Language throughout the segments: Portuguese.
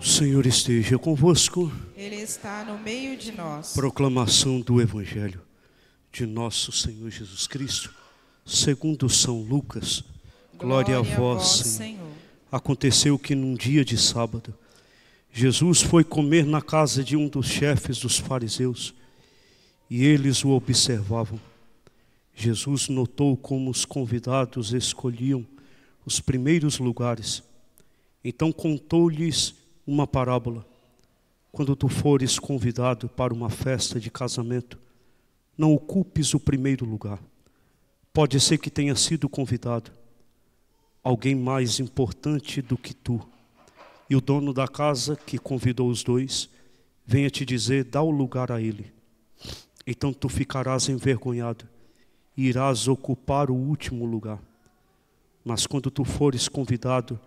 O Senhor esteja convosco. Ele está no meio de nós. Proclamação do Evangelho de nosso Senhor Jesus Cristo, segundo São Lucas. Glória a vós, Senhor. Aconteceu que num dia de sábado, Jesus foi comer na casa de um dos chefes dos fariseus, e eles o observavam. Jesus notou como os convidados escolhiam os primeiros lugares. Então contou-lhes uma parábola. Quando tu fores convidado para uma festa de casamento, não ocupes o primeiro lugar. Pode ser que tenha sido convidado alguém mais importante do que tu, e o dono da casa que convidou os dois venha te dizer: dá o lugar a ele. Então tu ficarás envergonhado e irás ocupar o último lugar. Mas quando tu fores convidado,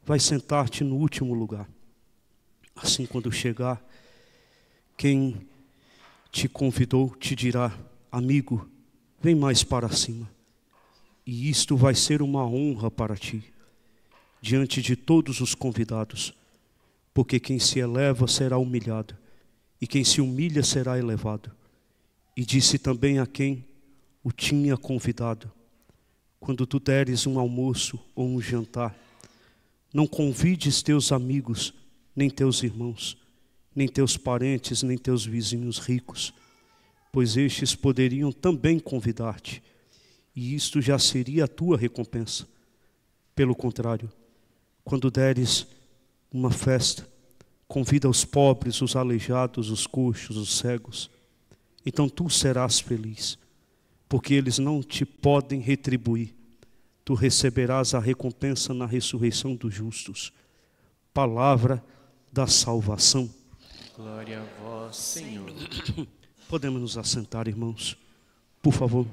vai sentar-te no último lugar. Assim, quando chegar, quem te convidou te dirá: amigo, vem mais para cima. E isto vai ser uma honra para ti, diante de todos os convidados. Porque quem se eleva será humilhado, e quem se humilha será elevado. E disse também a quem o tinha convidado: quando tu deres um almoço ou um jantar, não convides teus amigos, nem teus irmãos, nem teus parentes, nem teus vizinhos ricos, pois estes poderiam também convidar-te, e isto já seria a tua recompensa. Pelo contrário, quando deres uma festa, convida os pobres, os aleijados, os coxos, os cegos. Então tu serás feliz, porque eles não te podem retribuir. Tu receberás a recompensa na ressurreição dos justos. Palavra da salvação. Glória a vós, Senhor. Podemos nos assentar, irmãos, por favor.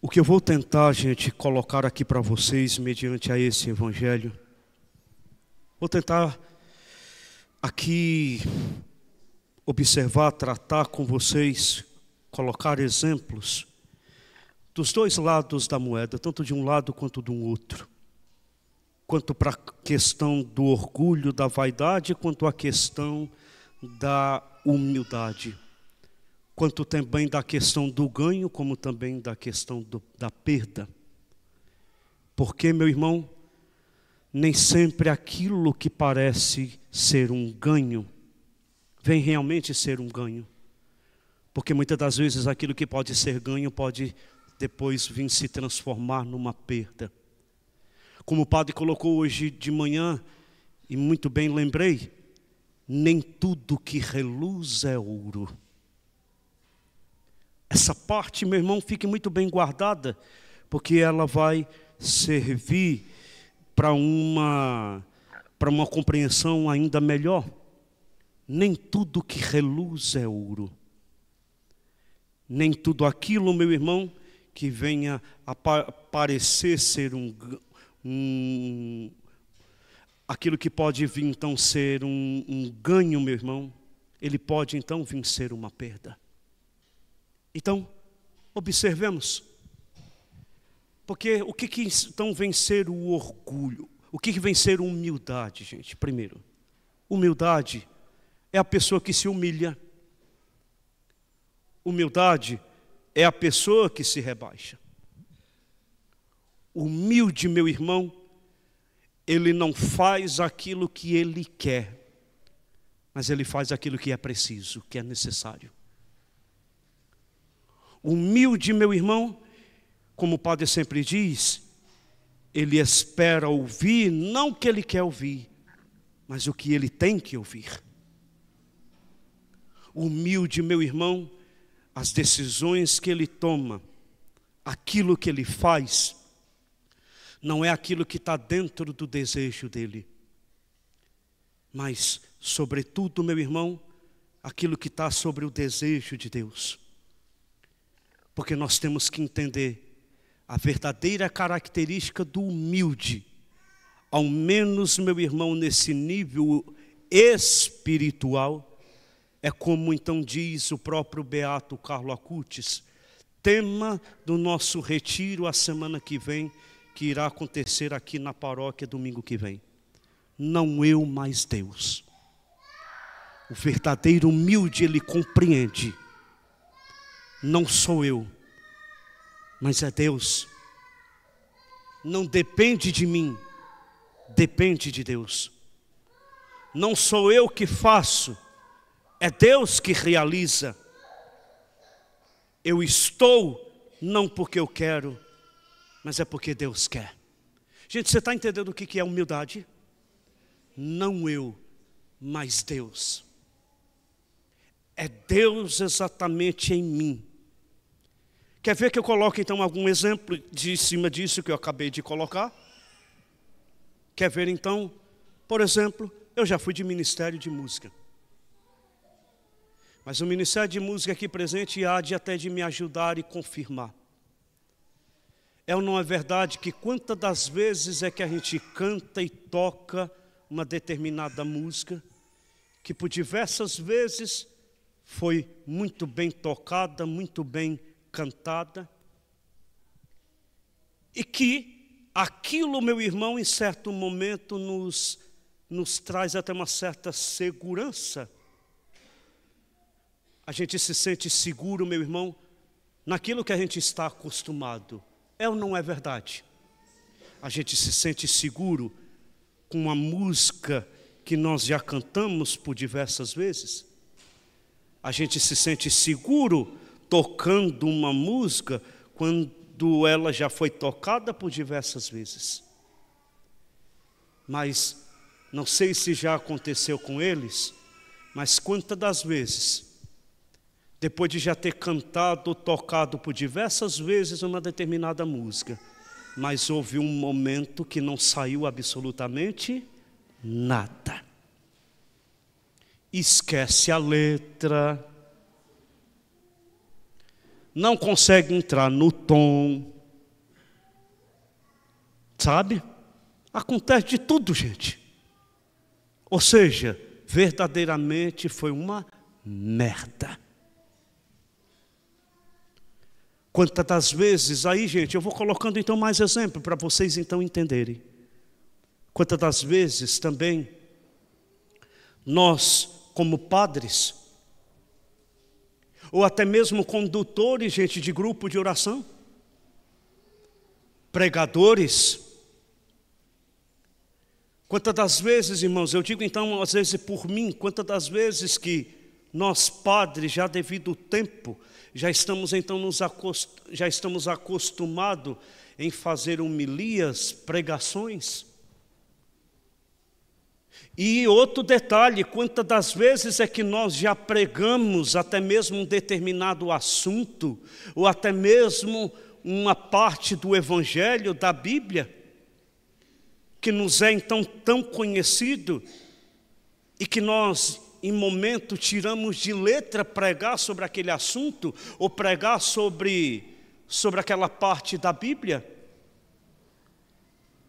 O que eu vou tentar, gente, colocar aqui para vocês, mediante a esse evangelho, vou tentar aqui observar, tratar com vocês, colocar exemplos dos dois lados da moeda, tanto de um lado quanto de um outro. Quanto para a questão do orgulho, da vaidade, quanto a questão da humildade. Quanto também da questão do ganho, como também da questão da perda. Porque, meu irmão, nem sempre aquilo que parece ser um ganho vem realmente ser um ganho. Porque muitas das vezes aquilo que pode ser ganho pode depois vir se transformar numa perda. Como o padre colocou hoje de manhã, e muito bem lembrei, nem tudo que reluz é ouro. Essa parte, meu irmão, fique muito bem guardada, porque ela vai servir para uma compreensão ainda melhor. Nem tudo que reluz é ouro. Nem tudo aquilo, meu irmão, que venha a parecer ser aquilo que pode vir então ser um ganho, meu irmão, ele pode então vir ser uma perda. Então, observemos. Porque o que então vem ser o orgulho? O que vem ser humildade, gente? Primeiro, humildade é a pessoa que se humilha. Humildade é a pessoa que se rebaixa. Humilde, meu irmão, ele não faz aquilo que ele quer, mas ele faz aquilo que é preciso, que é necessário. Humilde, meu irmão, como o padre sempre diz, ele espera ouvir, não o que ele quer ouvir, mas o que ele tem que ouvir. Humilde, meu irmão, as decisões que ele toma, aquilo que ele faz, não é aquilo que está dentro do desejo dele, mas, sobretudo, meu irmão, aquilo que está sobre o desejo de Deus. Porque nós temos que entender a verdadeira característica do humilde, ao menos, meu irmão, nesse nível espiritual, é como então diz o próprio beato Carlo Acutis: tema do nosso retiro a semana que vem, que irá acontecer aqui na paróquia domingo que vem. Não eu, mas Deus. O verdadeiro humilde, ele compreende. Não sou eu, mas é Deus. Não depende de mim, depende de Deus. Não sou eu que faço, é Deus que realiza. Eu estou, não porque eu quero, mas é porque Deus quer. Gente, você está entendendo o que é humildade? Não eu, mas Deus. É Deus exatamente em mim. Quer ver que eu coloque então algum exemplo de cima disso que eu acabei de colocar? Quer ver então? Por exemplo, eu já fui de ministério de música. Mas o ministério de música aqui presente há de até de me ajudar e confirmar. É ou não é verdade que quantas das vezes é que a gente canta e toca uma determinada música, que por diversas vezes foi muito bem tocada, muito bem cantada, e que aquilo, meu irmão, em certo momento nos traz até uma certa segurança. A gente se sente seguro, meu irmão, naquilo que a gente está acostumado. É ou não é verdade? A gente se sente seguro com uma música que nós já cantamos por diversas vezes. A gente se sente seguro tocando uma música quando ela já foi tocada por diversas vezes. Mas não sei se já aconteceu com eles, mas quantas das vezes, depois de já ter cantado ou tocado por diversas vezes uma determinada música, mas houve um momento que não saiu absolutamente nada. Esquece a letra, não consegue entrar no tom, sabe? Acontece de tudo, gente. Ou seja, verdadeiramente foi uma merda. Quantas das vezes, aí gente, eu vou colocando então mais exemplo para vocês então entenderem. Quantas das vezes também, nós como padres, ou até mesmo condutores, gente, de grupo de oração, pregadores, quantas das vezes, irmãos, eu digo então às vezes por mim, quantas das vezes que nós padres, já devido ao tempo, já estamos acostumados em fazer homilias, pregações. E outro detalhe, quantas das vezes é que nós já pregamos até mesmo um determinado assunto, ou até mesmo uma parte do Evangelho, da Bíblia, que nos é então tão conhecido, e que nós, em momento, tiramos de letra pregar sobre aquele assunto, ou pregar sobre aquela parte da Bíblia,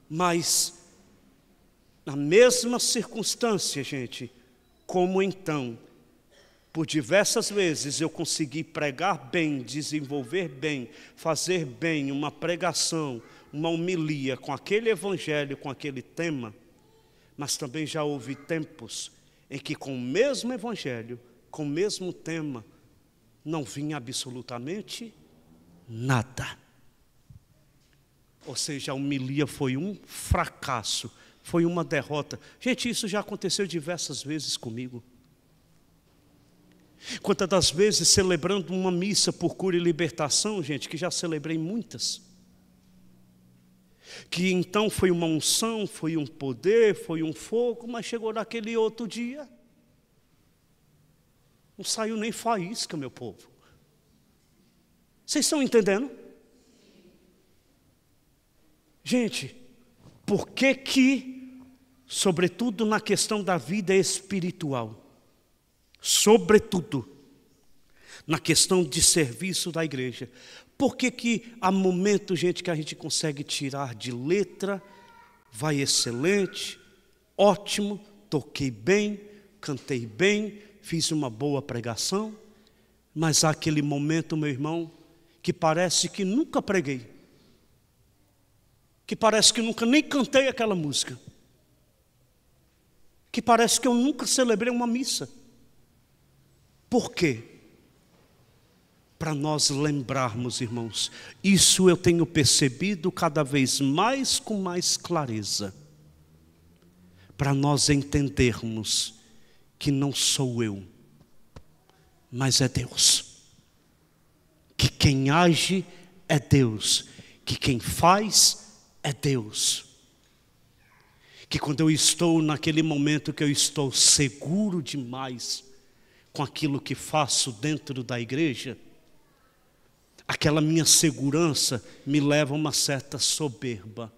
mas na mesma circunstância, gente, como então, por diversas vezes eu consegui pregar bem, desenvolver bem, fazer bem uma pregação, uma homilia com aquele evangelho, com aquele tema, mas também já houve tempos em que com o mesmo evangelho, com o mesmo tema, não vinha absolutamente nada. Ou seja, a homilia foi um fracasso, foi uma derrota. Gente, isso já aconteceu diversas vezes comigo. Quantas das vezes celebrando uma missa por cura e libertação, gente, que já celebrei muitas. Que então foi uma unção, foi um poder, foi um fogo, mas chegou naquele outro dia, não saiu nem faísca, meu povo. Vocês estão entendendo? Gente, por que, sobretudo na questão da vida espiritual, sobretudo na questão de serviço da igreja, por que há momentos, gente, que a gente consegue tirar de letra, vai excelente, ótimo, toquei bem, cantei bem, fiz uma boa pregação, mas há aquele momento, meu irmão, que parece que nunca preguei, que parece que nunca nem cantei aquela música, que parece que eu nunca celebrei uma missa. Por quê? Para nós lembrarmos, irmãos, isso eu tenho percebido cada vez mais com mais clareza, para nós entendermos que não sou eu, mas é Deus, que quem age é Deus, que quem faz é Deus, que quando eu estou naquele momento que eu estou seguro demais com aquilo que faço dentro da igreja, aquela minha segurança me leva a uma certa soberba.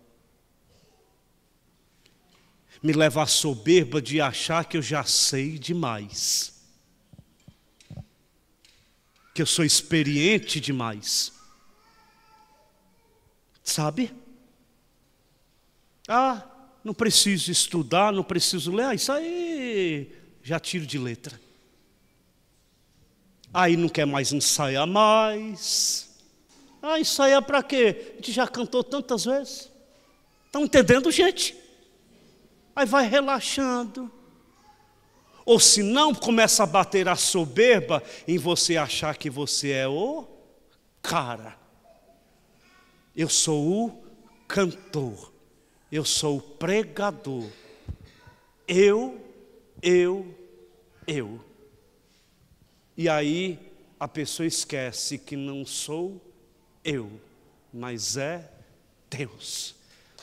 Me leva à soberba de achar que eu já sei demais, que eu sou experiente demais. Sabe? Não preciso estudar, não preciso ler. Isso aí já tiro de letra. Aí não quer mais ensaiar mais. Ensaiar para quê? A gente já cantou tantas vezes. Estão entendendo, gente? Aí vai relaxando. Ou se não, começa a bater a soberba em você achar que você é o cara. Eu sou o cantor. Eu sou o pregador. Eu. E aí a pessoa esquece que não sou eu, mas é Deus.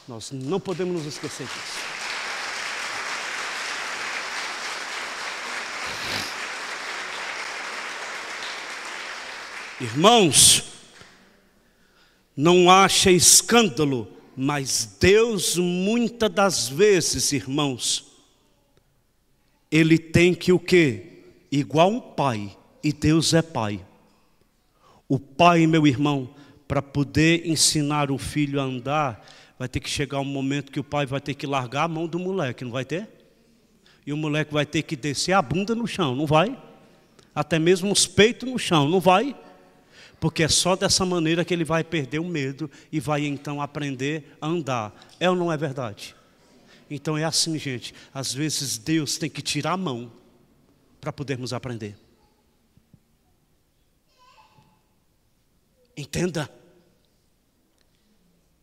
Nós não podemos nos esquecer disso. Irmãos, não acha escândalo, mas Deus muitas das vezes, irmãos, Ele tem que o quê? Igual um pai, e Deus é pai. O pai, meu irmão, para poder ensinar o filho a andar, vai ter que chegar um momento que o pai vai ter que largar a mão do moleque, não vai ter? E o moleque vai ter que descer a bunda no chão, não vai? Até mesmo os peitos no chão, não vai? Porque é só dessa maneira que ele vai perder o medo e vai então aprender a andar. É ou não é verdade? Então é assim, gente. Às vezes Deus tem que tirar a mão para podermos aprender. Entenda.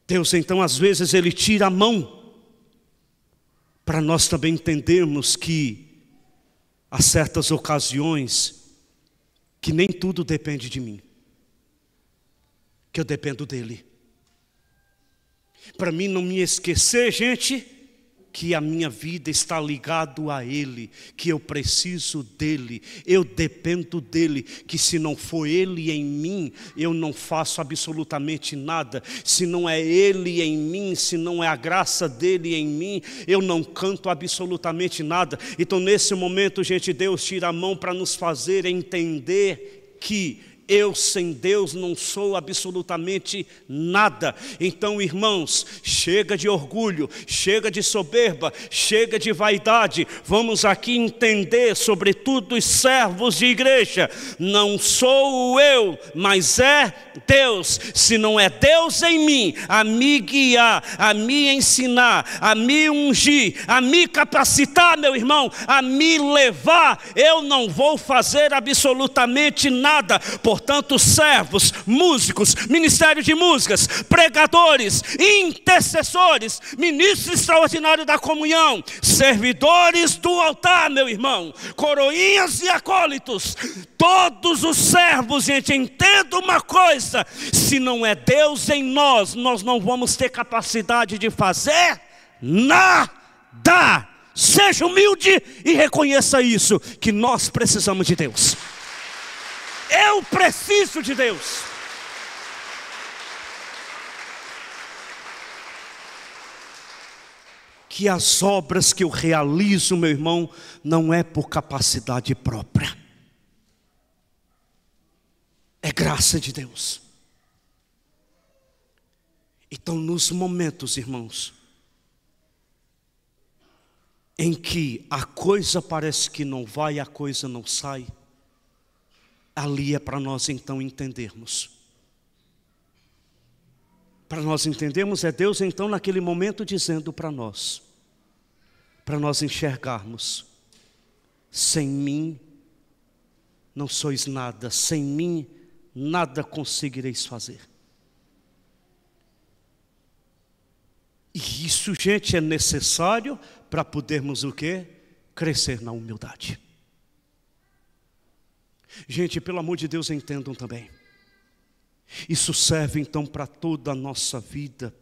Deus então às vezes Ele tira a mão para nós também entendermos que há certas ocasiões que nem tudo depende de mim, que eu dependo dEle. Para mim não me esquecer, gente, que a minha vida está ligado a Ele, que eu preciso dEle, eu dependo dEle, que se não for Ele em mim, eu não faço absolutamente nada. Se não é Ele em mim, se não é a graça dEle em mim, eu não canto absolutamente nada. Então nesse momento, gente, Deus tira a mão para nos fazer entender que eu sem Deus não sou absolutamente nada. Então, irmãos, chega de orgulho, chega de soberba, chega de vaidade. Vamos aqui entender, sobretudo os servos de igreja, não sou eu, mas é Deus. Se não é Deus em mim, a me guiar, a me ensinar, a me ungir, a me capacitar, meu irmão, a me levar, eu não vou fazer absolutamente nada. Portanto, servos, músicos, ministério de músicas, pregadores, intercessores, ministros extraordinários da comunhão, servidores do altar, meu irmão, coroinhas e acólitos, todos os servos, gente, entenda uma coisa: se não é Deus em nós, nós não vamos ter capacidade de fazer nada. Seja humilde e reconheça isso, que nós precisamos de Deus. Eu preciso de Deus. Que as obras que eu realizo, meu irmão, não é por capacidade própria. É graça de Deus. Então, nos momentos, irmãos, em que a coisa parece que não vai, a coisa não sai, ali é para nós então entendermos para nós entendermos, é Deus então naquele momento dizendo para nós enxergarmos: sem mim não sois nada, sem mim nada conseguireis fazer. E isso, gente, é necessário para podermos o quê? Crescer na humildade. Gente, pelo amor de Deus, entendam também. Isso serve então para toda a nossa vida.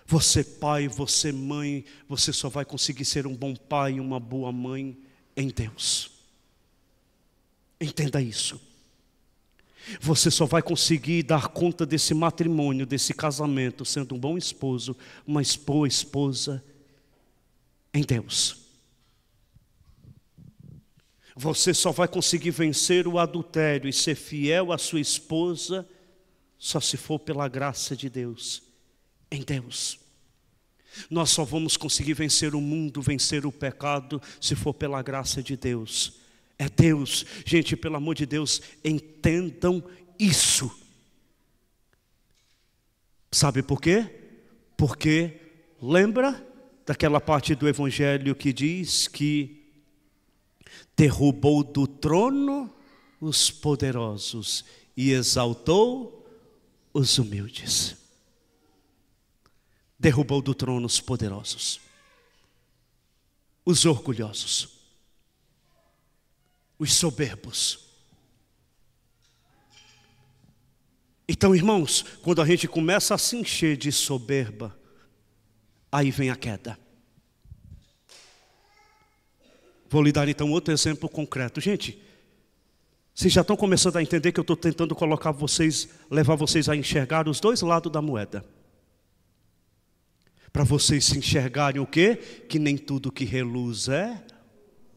Você pai, você mãe, você só vai conseguir ser um bom pai, uma boa mãe em Deus. Entenda isso. Você só vai conseguir dar conta desse matrimônio, desse casamento, sendo um bom esposo, uma boa esposa em Deus. Você só vai conseguir vencer o adultério e ser fiel à sua esposa só se for pela graça de Deus, em Deus. Nós só vamos conseguir vencer o mundo, vencer o pecado, se for pela graça de Deus. É Deus. Gente, pelo amor de Deus, entendam isso. Sabe por quê? Porque lembra daquela parte do Evangelho que diz que derrubou do trono os poderosos e exaltou os humildes. Derrubou do trono os poderosos, os orgulhosos, os soberbos. Então, irmãos, quando a gente começa a se encher de soberba, aí vem a queda. Vou lhe dar então outro exemplo concreto. Gente, vocês já estão começando a entender que eu estou tentando colocar vocês, levar vocês a enxergar os dois lados da moeda. Para vocês se enxergarem o quê? Que nem tudo que reluz é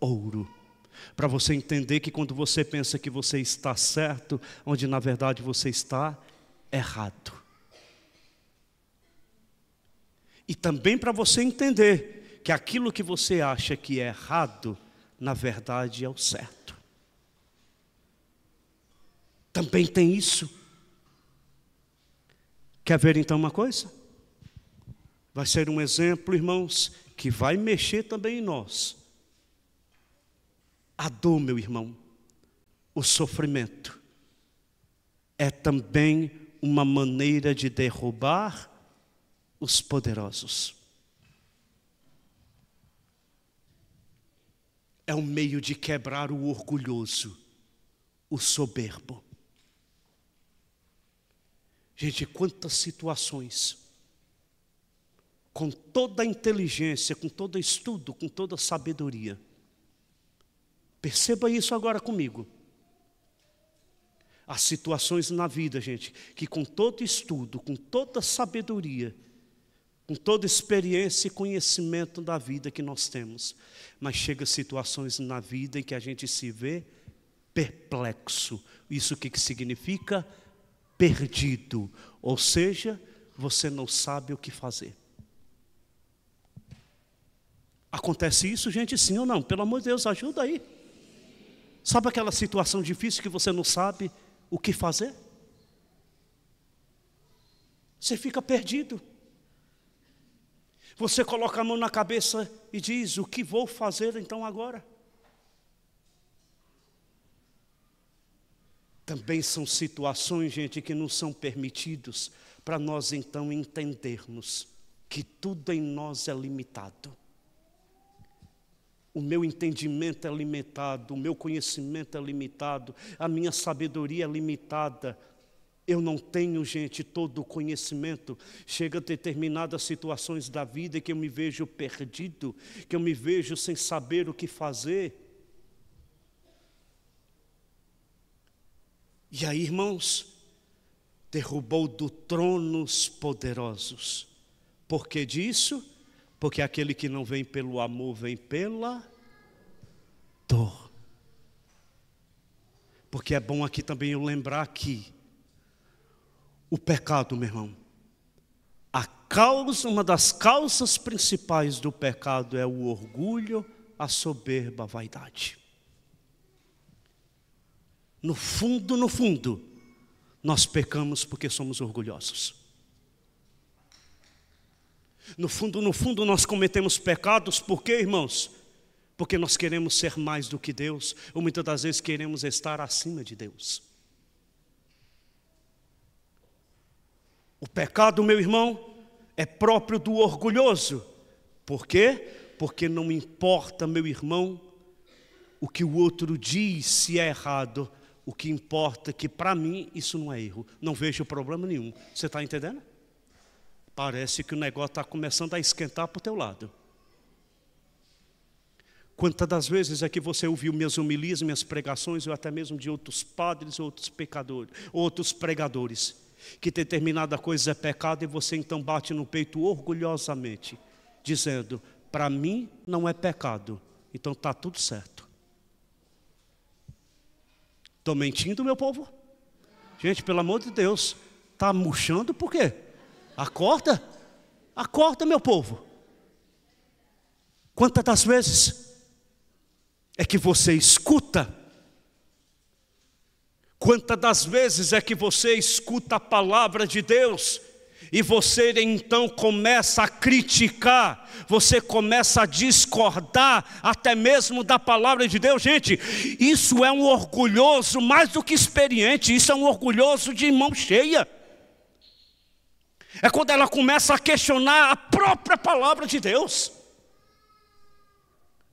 ouro. Para você entender que quando você pensa que você está certo, onde na verdade você está errado. E também para você entender que aquilo que você acha que é errado, na verdade é o certo. Também tem isso. Quer ver então uma coisa? Vai ser um exemplo, irmãos, que vai mexer também em nós. A dor, meu irmão, o sofrimento, é também uma maneira de derrubar os poderosos. É um meio de quebrar o orgulhoso, o soberbo. Gente, quantas situações, com toda a inteligência, com todo estudo, com toda a sabedoria. Perceba isso agora comigo. Há situações na vida, gente, que com todo estudo, com toda a sabedoria, com toda experiência e conhecimento da vida que nós temos, mas chega situações na vida em que a gente se vê perplexo. Isso o que significa? Perdido. Ou seja, você não sabe o que fazer. Acontece isso, gente, sim ou não? Pelo amor de Deus, ajuda aí. Sabe aquela situação difícil que você não sabe o que fazer? Você fica perdido. Você coloca a mão na cabeça e diz: o que vou fazer então agora? Também são situações, gente, que não são permitidos para nós então entendermos que tudo em nós é limitado. O meu entendimento é limitado, o meu conhecimento é limitado, a minha sabedoria é limitada. Eu não tenho, gente, todo o conhecimento. Chega a determinadas situações da vida que eu me vejo perdido, que eu me vejo sem saber o que fazer. E aí, irmãos, derrubou do trono os poderosos. Por que disso? Porque aquele que não vem pelo amor, vem pela dor. Porque é bom aqui também eu lembrar que o pecado, meu irmão, uma das causas principais do pecado é o orgulho, a soberba, a vaidade. No fundo, nós pecamos porque somos orgulhosos. No fundo nós cometemos pecados, por quê, irmãos? Porque nós queremos ser mais do que Deus, ou muitas das vezes queremos estar acima de Deus. O pecado, meu irmão, é próprio do orgulhoso. Por quê? Porque não importa, meu irmão, o que o outro diz, se é errado. O que importa é que para mim isso não é erro. Não vejo problema nenhum. Você está entendendo? Parece que o negócio está começando a esquentar para o teu lado. Quantas das vezes é que você ouviu minhas homilias, minhas pregações, ou até mesmo de outros padres, outros pecadores, outros pregadores, que determinada coisa é pecado e você então bate no peito orgulhosamente, dizendo, para mim não é pecado, então está tudo certo. Estou mentindo, meu povo? Gente, pelo amor de Deus, está murchando por quê? Acorda, acorda, meu povo. Quantas das vezes é que você escuta? Quantas das vezes é que você escuta a palavra de Deus e você então começa a criticar, você começa a discordar até mesmo da palavra de Deus? Gente, isso é um orgulhoso mais do que experiente, isso é um orgulhoso de mão cheia. É quando ela começa a questionar a própria palavra de Deus.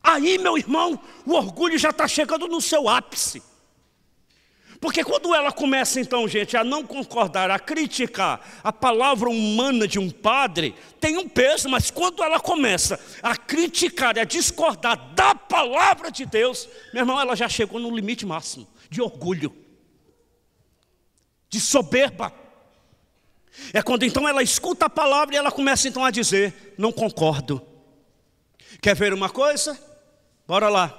Aí, meu irmão, o orgulho já está chegando no seu ápice. Porque quando ela começa então, gente, a não concordar, a criticar a palavra humana de um padre, tem um peso, mas quando ela começa a criticar e a discordar da palavra de Deus, meu irmão, ela já chegou no limite máximo de orgulho, de soberba. É quando então ela escuta a palavra e ela começa então a dizer, não concordo. Quer ver uma coisa? Bora lá.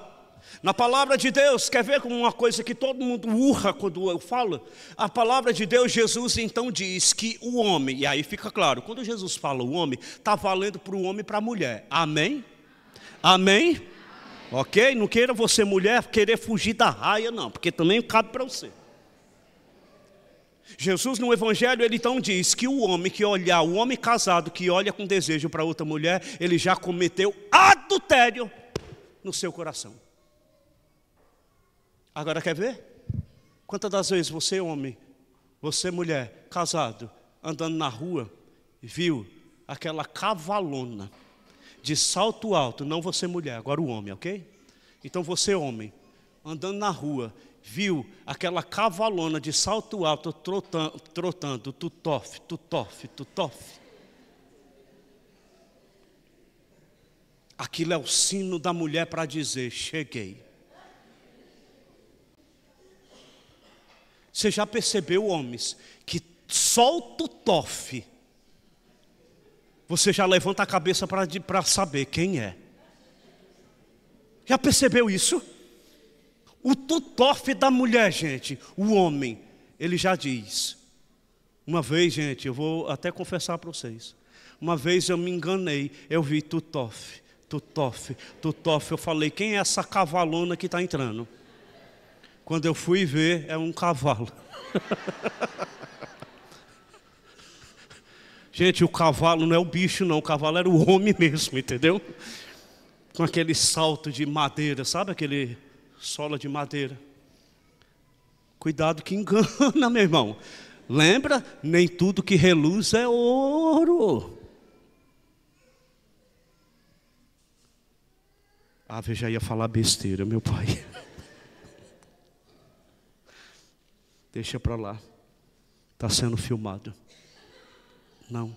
Na palavra de Deus, quer ver como uma coisa que todo mundo urra quando eu falo? A palavra de Deus, Jesus então diz que o homem, e aí fica claro, quando Jesus fala o homem, está valendo para o homem e para a mulher. Amém? Amém? Ok? Não queira você mulher querer fugir da raia não, porque também cabe para você. Jesus no Evangelho, ele então diz que o homem que olhar, o homem casado que olha com desejo para outra mulher, ele já cometeu adultério no seu coração. Agora quer ver? Quantas das vezes você homem, você mulher, casado, andando na rua, viu aquela cavalona de salto alto, não você mulher, agora o homem, ok? Então você homem, andando na rua, viu aquela cavalona de salto alto trotando, tutof, tutof, tutof. Aquilo é o sino da mulher para dizer, cheguei. Você já percebeu, homens, que só o tutof, você já levanta a cabeça para saber quem é. Já percebeu isso? O tutof da mulher, gente, o homem, ele já diz. Uma vez, gente, eu vou até confessar para vocês. Uma vez eu me enganei, eu vi tutof, tutof, tutof. Eu falei, quem é essa cavalona que está entrando? Quando eu fui ver, é um cavalo. Gente, o cavalo não é o bicho não, o cavalo era o homem mesmo, entendeu? Com aquele salto de madeira, sabe aquele sola de madeira? Cuidado que engana, meu irmão. Lembra? Nem tudo que reluz é ouro. Ah, eu já ia falar besteira, meu pai. Deixa para lá. Está sendo filmado. Não.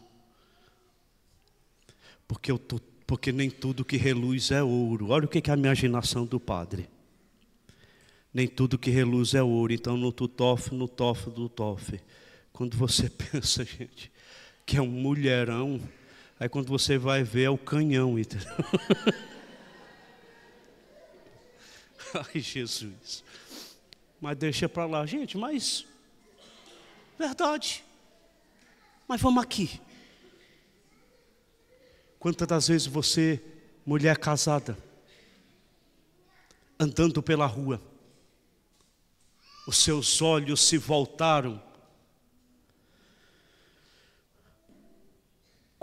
Porque nem tudo que reluz é ouro. Olha o que é a imaginação do padre. Nem tudo que reluz é ouro. Então no tutof, no tof, do tof. Quando você pensa, gente, que é um mulherão, aí quando você vai ver é o canhão, entendeu? Ai, Jesus. Mas deixa para lá, gente, mas verdade. Mas vamos aqui. Quantas das vezes você, mulher casada, andando pela rua, os seus olhos se voltaram.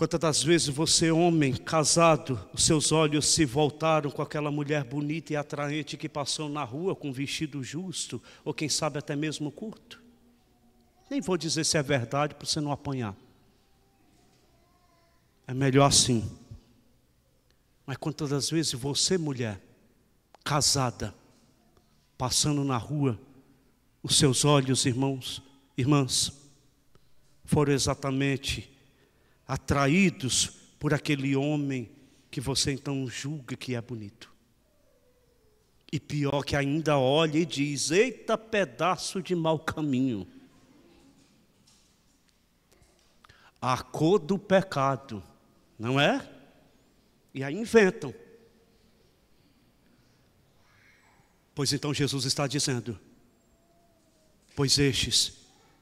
Quantas das vezes você, homem, casado, os seus olhos se voltaram com aquela mulher bonita e atraente que passou na rua com um vestido justo, ou quem sabe até mesmo curto? Nem vou dizer se é verdade para você não apanhar. É melhor assim. Mas quantas das vezes você, mulher, casada, passando na rua, os seus olhos, irmãs, foram exatamente atraídos por aquele homem que você então julga que é bonito. E pior que ainda olha e diz: eita pedaço de mau caminho. A cor do pecado, não é? E aí inventam. Pois então Jesus está dizendo: pois estes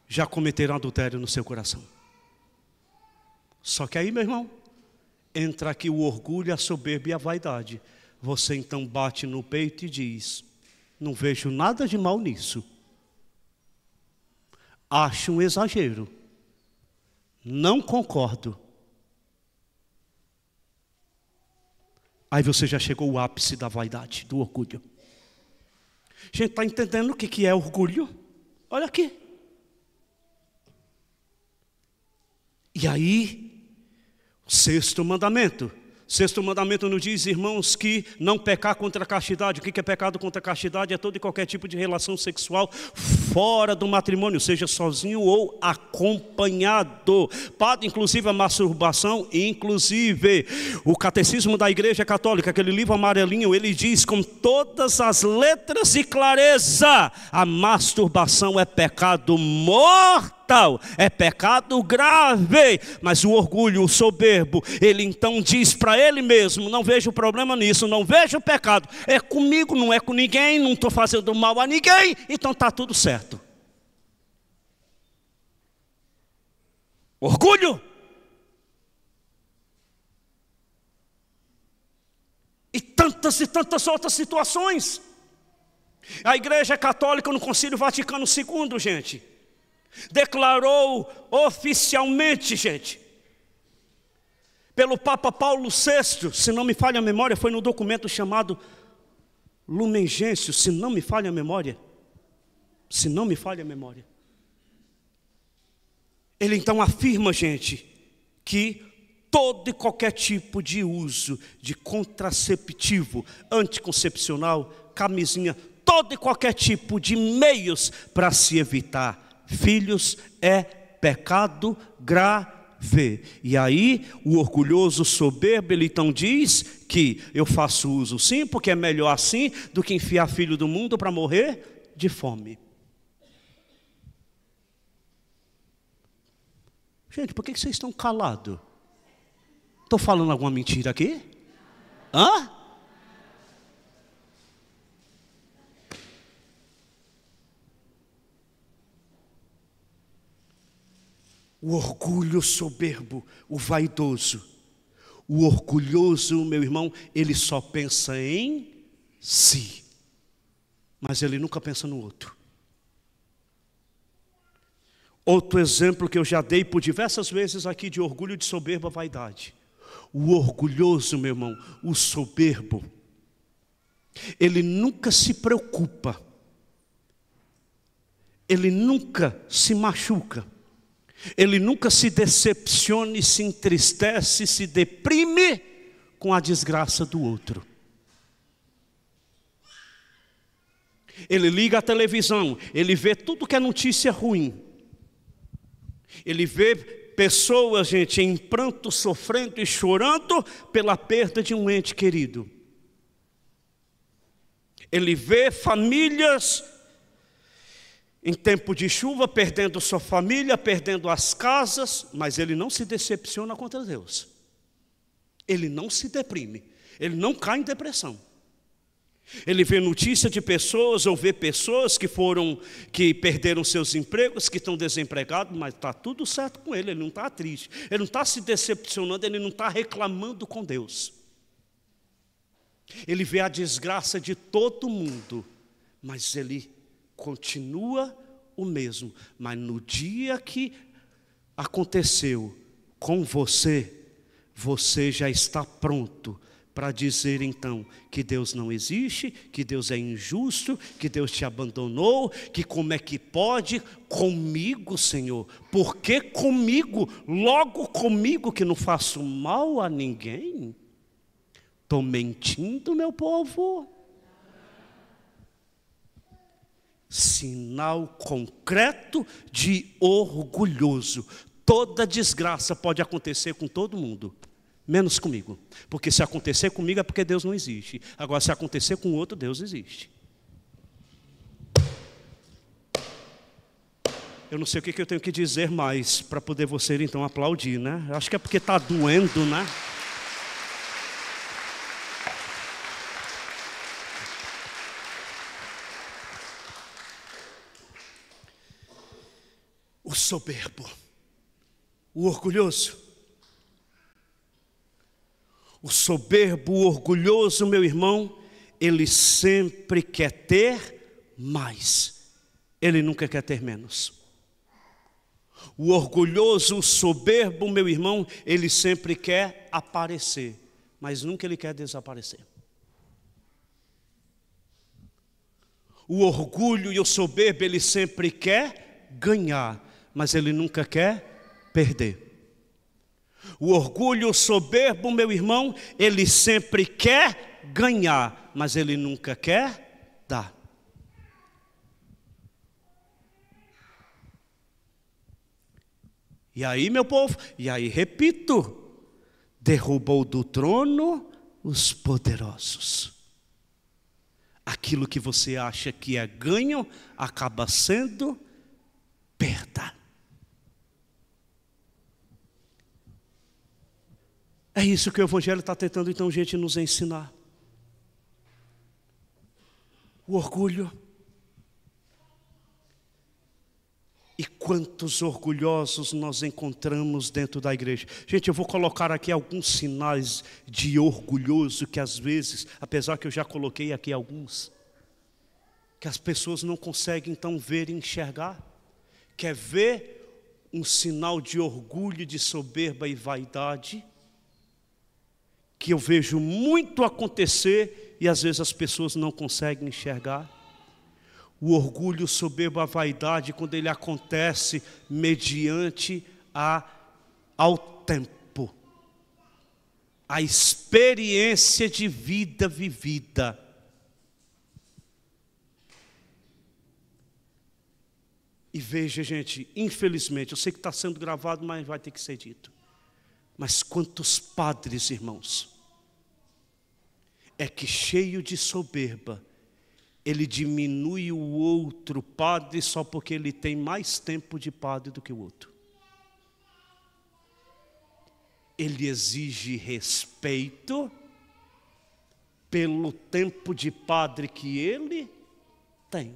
já cometeram adultério no seu coração. Só que aí, meu irmão, entra aqui o orgulho, a soberba e a vaidade. Você então bate no peito e diz: não vejo nada de mal nisso. Acho um exagero. Não concordo. Aí você já chegou ao ápice da vaidade, do orgulho. Gente, está entendendo o que é orgulho? Olha aqui. E aí, sexto mandamento. Sexto mandamento nos diz, irmãos, que não pecar contra a castidade. O que é pecado contra a castidade? É todo e qualquer tipo de relação sexual fora do matrimônio, seja sozinho ou acompanhado. Pode, inclusive, a masturbação, inclusive. O Catecismo da Igreja Católica, aquele livro amarelinho, ele diz com todas as letras e clareza: a masturbação é pecado mortal, é pecado grave. Mas o orgulho, o soberbo, ele então diz para ele mesmo: não vejo problema nisso, não vejo pecado, é comigo, não é com ninguém, não estou fazendo mal a ninguém, então está tudo certo. Orgulho. E tantas outras situações. A Igreja Católica no Concílio Vaticano II, gente, declarou oficialmente, gente, pelo Papa Paulo VI, se não me falha a memória, foi no documento chamado Lumen Gentium, se não me falha a memória. Ele então afirma, gente, que todo e qualquer tipo de uso de contraceptivo, anticoncepcional, camisinha, todo e qualquer tipo de meios para se evitar filhos é pecado grave. E aí o orgulhoso soberbo, ele então diz que eu faço uso sim, porque é melhor assim do que enfiar filho do mundo para morrer de fome. Gente, por que vocês estão calados? Estou falando alguma mentira aqui? Hã? O orgulho soberbo, o vaidoso. O orgulhoso, meu irmão, ele só pensa em si, mas ele nunca pensa no outro. Outro exemplo que eu já dei por diversas vezes aqui de orgulho, de soberba, vaidade. O orgulhoso, meu irmão, o soberbo, ele nunca se preocupa, ele nunca se machuca, ele nunca se decepciona e se entristece, se deprime com a desgraça do outro. Ele liga a televisão, ele vê tudo que é notícia ruim. Ele vê pessoas, gente, em pranto, sofrendo e chorando pela perda de um ente querido. Ele vê famílias em tempo de chuva, perdendo sua família, perdendo as casas, mas ele não se decepciona contra Deus. Ele não se deprime, ele não cai em depressão. Ele vê notícia de pessoas, ou vê pessoas que perderam seus empregos, que estão desempregados, mas está tudo certo com ele não está triste, ele não está se decepcionando, ele não está reclamando com Deus. Ele vê a desgraça de todo mundo, mas ele continua o mesmo. Mas no dia que aconteceu com você, você já está pronto para dizer então que Deus não existe, que Deus é injusto, que Deus te abandonou, que como é que pode comigo, Senhor? Por que comigo? Logo comigo que não faço mal a ninguém? Estou mentindo, meu povo? Sinal concreto de orgulhoso. Toda desgraça pode acontecer com todo mundo, menos comigo. Porque se acontecer comigo é porque Deus não existe. Agora, se acontecer com outro, Deus existe. Eu não sei o que eu tenho que dizer mais para poder você então aplaudir, né? Acho que é porque está doendo, né? O soberbo, o orgulhoso. O soberbo, o orgulhoso, meu irmão, ele sempre quer ter mais, ele nunca quer ter menos. O orgulhoso, o soberbo, meu irmão, ele sempre quer aparecer, mas nunca ele quer desaparecer. O orgulho e o soberbo, ele sempre quer ganhar, mas ele nunca quer perder. O orgulho, o soberbo, meu irmão, ele sempre quer ganhar, mas ele nunca quer dar. E aí, meu povo, e aí repito, derrubou do trono os poderosos. Aquilo que você acha que é ganho, acaba sendo perda. É isso que o Evangelho está tentando, então, gente, nos ensinar. O orgulho. E quantos orgulhosos nós encontramos dentro da igreja. Gente, eu vou colocar aqui alguns sinais de orgulhoso que às vezes, apesar que eu já coloquei aqui alguns, que as pessoas não conseguem então ver e enxergar. Quer ver um sinal de orgulho, de soberba e vaidade? Que eu vejo muito acontecer e às vezes as pessoas não conseguem enxergar. O orgulho, soberba, a vaidade, quando ele acontece mediante ao tempo, a experiência de vida vivida. E veja, gente, infelizmente, eu sei que está sendo gravado, mas vai ter que ser dito. Mas quantos padres, irmãos, é que cheio de soberba, ele diminui o outro padre só porque ele tem mais tempo de padre do que o outro. Ele exige respeito pelo tempo de padre que ele tem.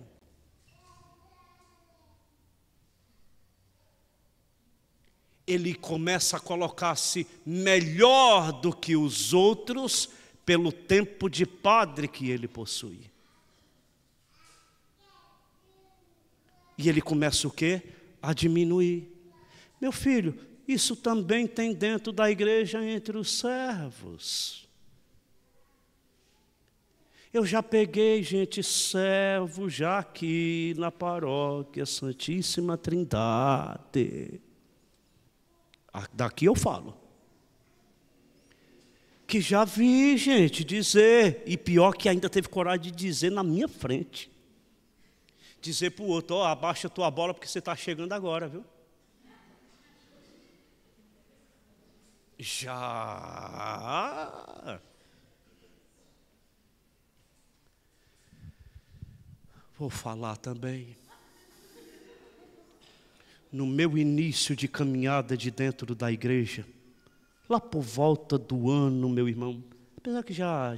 Ele começa a colocar-se melhor do que os outros pelo tempo de padre que ele possui. E ele começa o quê? A diminuir. Meu filho, isso também tem dentro da igreja entre os servos. Eu já peguei, gente, servo já aqui na paróquia Santíssima Trindade. Daqui eu falo. Que já vi, gente, dizer, e pior que ainda teve coragem de dizer na minha frente. Dizer para o outro, ó, abaixa a tua bola porque você está chegando agora, viu? Já. Vou falar também. No meu início de caminhada de dentro da igreja, lá por volta do ano, meu irmão, apesar que já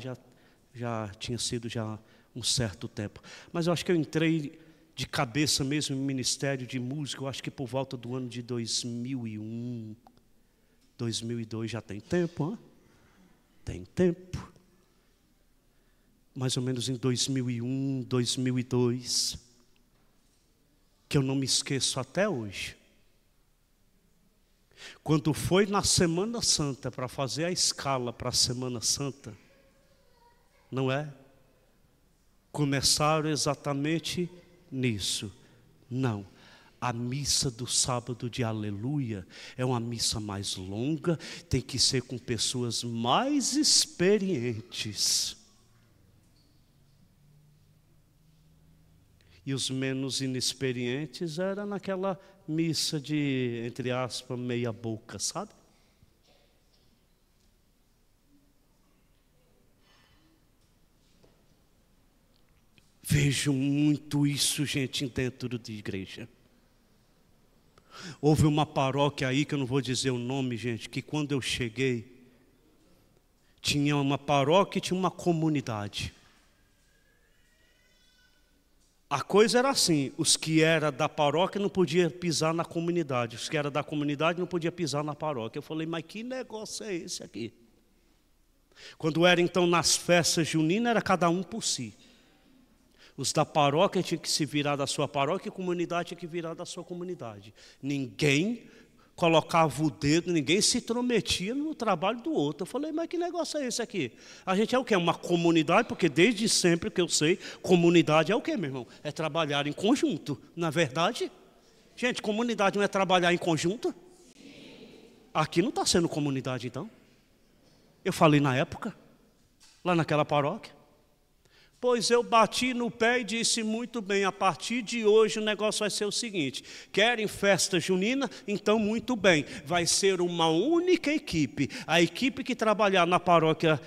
tinha sido já um certo tempo, mas eu acho que eu entrei de cabeça mesmo em ministério de música, eu acho que por volta do ano de 2001, 2002, já tem tempo, hein? Tem tempo. Mais ou menos em 2001, 2002, que eu não me esqueço até hoje. Quando foi na Semana Santa para fazer a escala para a Semana Santa, não é? Começaram exatamente nisso. Não. A missa do sábado de aleluia é uma missa mais longa, tem que ser com pessoas mais experientes. E os menos inexperientes era naquela missa de, entre aspas, meia boca, sabe? Vejo muito isso, gente, dentro de igreja. Houve uma paróquia aí, que eu não vou dizer o nome, gente, que quando eu cheguei, tinha uma paróquia e tinha uma comunidade. A coisa era assim, os que eram da paróquia não podiam pisar na comunidade, os que eram da comunidade não podiam pisar na paróquia. Eu falei, mas que negócio é esse aqui? Quando era então nas festas juninas, era cada um por si. Os da paróquia tinham que se virar da sua paróquia e a comunidade tinha que virar da sua comunidade. Ninguém colocava o dedo, ninguém se intrometia no trabalho do outro. Eu falei, mas que negócio é esse aqui? A gente é o quê? Uma comunidade, porque desde sempre que eu sei, comunidade é o quê, meu irmão? É trabalhar em conjunto, não é verdade? Gente, comunidade não é trabalhar em conjunto? Aqui não está sendo comunidade, então. Eu falei na época, lá naquela paróquia. Pois eu bati no pé e disse, muito bem, a partir de hoje o negócio vai ser o seguinte, querem festa junina? Então muito bem, vai ser uma única equipe. A equipe que trabalhar na paróquia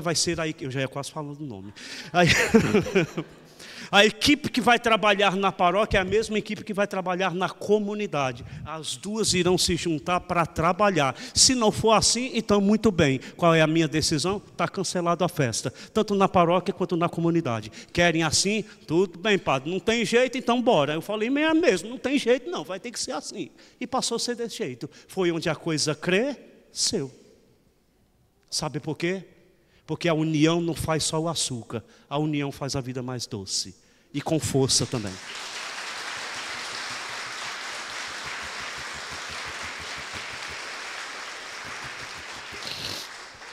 vai ser a equipe, eu já ia quase falando o nome. A equipe que vai trabalhar na paróquia é a mesma equipe que vai trabalhar na comunidade. As duas irão se juntar para trabalhar. Se não for assim, então muito bem. Qual é a minha decisão? Está cancelada a festa. Tanto na paróquia quanto na comunidade. Querem assim? Tudo bem, padre. Não tem jeito, então bora. Eu falei, é mesmo, não tem jeito não, vai ter que ser assim. E passou a ser desse jeito. Foi onde a coisa cresceu. Sabe por quê? Porque a união não faz só o açúcar, a união faz a vida mais doce. E com força também.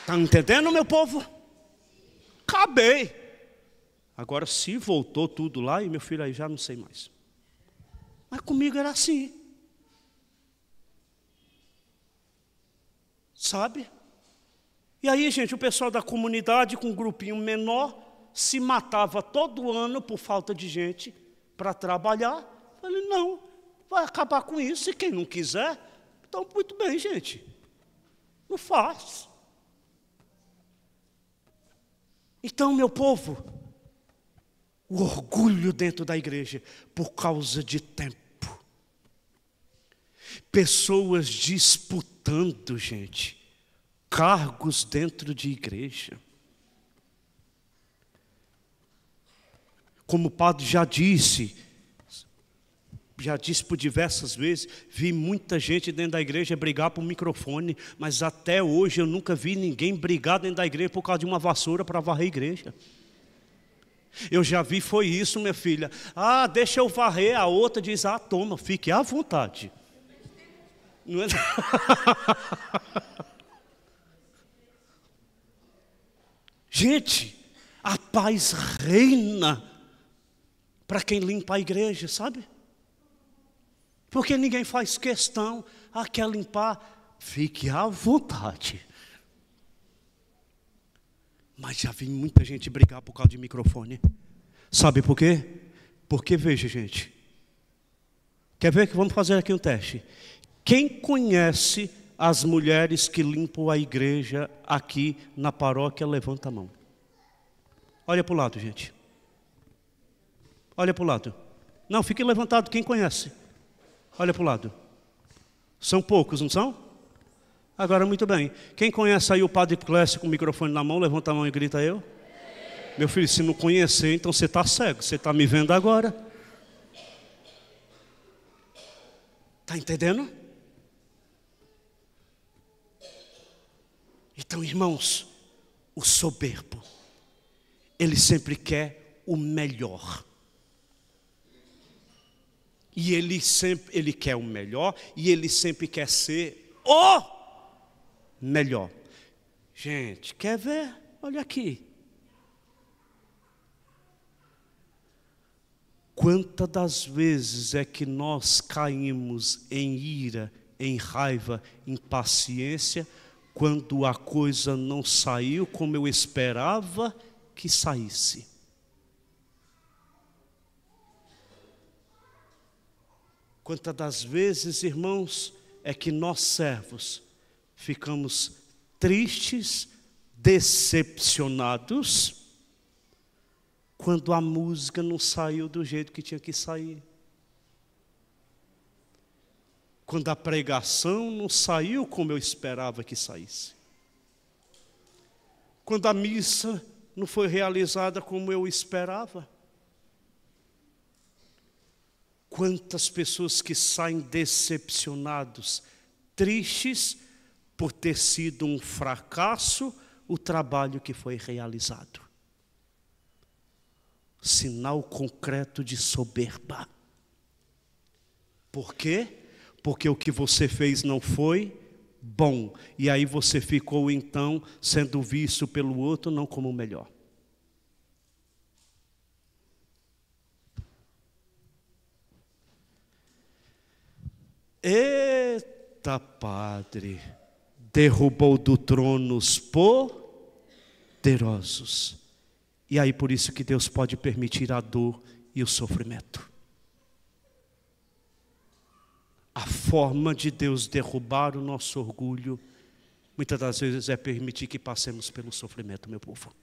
Está entendendo, meu povo? Acabei. Agora, se voltou tudo lá, e meu filho aí já não sei mais. Mas comigo era assim. Sabe? E aí, gente, o pessoal da comunidade, com um grupinho menor, se matava todo ano por falta de gente para trabalhar. Eu falei, não, vai acabar com isso. E quem não quiser, então muito bem, gente. Não faz. Então, meu povo, o orgulho dentro da igreja por causa de tempo. Pessoas disputando, gente, cargos dentro de igreja. Como o padre já disse por diversas vezes, vi muita gente dentro da igreja brigar por microfone, mas até hoje eu nunca vi ninguém brigar dentro da igreja por causa de uma vassoura para varrer a igreja. Eu já vi, foi isso, minha filha. Ah, deixa eu varrer. A outra diz, ah, toma, fique à vontade. Não é? Gente, a paz reina para quem limpa a igreja, sabe? Porque ninguém faz questão, quer limpar, fique à vontade. Mas já vi muita gente brigar por causa de microfone. Sabe por quê? Porque, veja, gente, quer ver que vamos fazer aqui um teste. Quem conhece as mulheres que limpam a igreja aqui na paróquia, levanta a mão. Olha para o lado, gente. Olha para o lado. Não, fique levantado, quem conhece. Olha para o lado. São poucos, não são? Agora, muito bem. Quem conhece aí o padre Clécio com o microfone na mão, levanta a mão e grita eu. Meu filho, se não conhecer, então você está cego. Você está me vendo agora. Está entendendo? Então, irmãos, o soberbo, ele sempre quer o melhor. E ele quer o melhor, e ele sempre quer ser o melhor. Gente, quer ver? Olha aqui. Quantas das vezes é que nós caímos em ira, em raiva, em paciência, quando a coisa não saiu como eu esperava que saísse? Quantas das vezes, irmãos, é que nós servos ficamos tristes, decepcionados, quando a música não saiu do jeito que tinha que sair. Quando a pregação não saiu como eu esperava que saísse. Quando a missa não foi realizada como eu esperava. Quantas pessoas que saem decepcionados, tristes, por ter sido um fracasso o trabalho que foi realizado. Sinal concreto de soberba. Por quê? Porque o que você fez não foi bom. E aí você ficou então sendo visto pelo outro não como o melhor. Eita, Padre, derrubou do trono os poderosos. E aí por isso que Deus pode permitir a dor e o sofrimento. A forma de Deus derrubar o nosso orgulho, muitas das vezes é permitir que passemos pelo sofrimento, meu povo.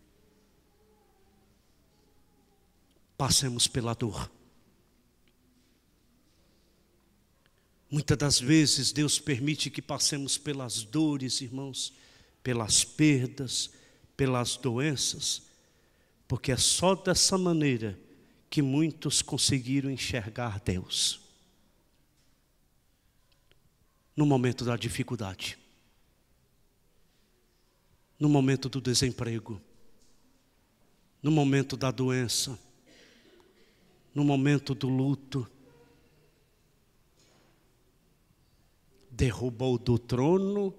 Passemos pela dor. Muitas das vezes Deus permite que passemos pelas dores, irmãos, pelas perdas, pelas doenças, porque é só dessa maneira que muitos conseguiram enxergar Deus. No momento da dificuldade, no momento do desemprego, no momento da doença, no momento do luto, derrubou do trono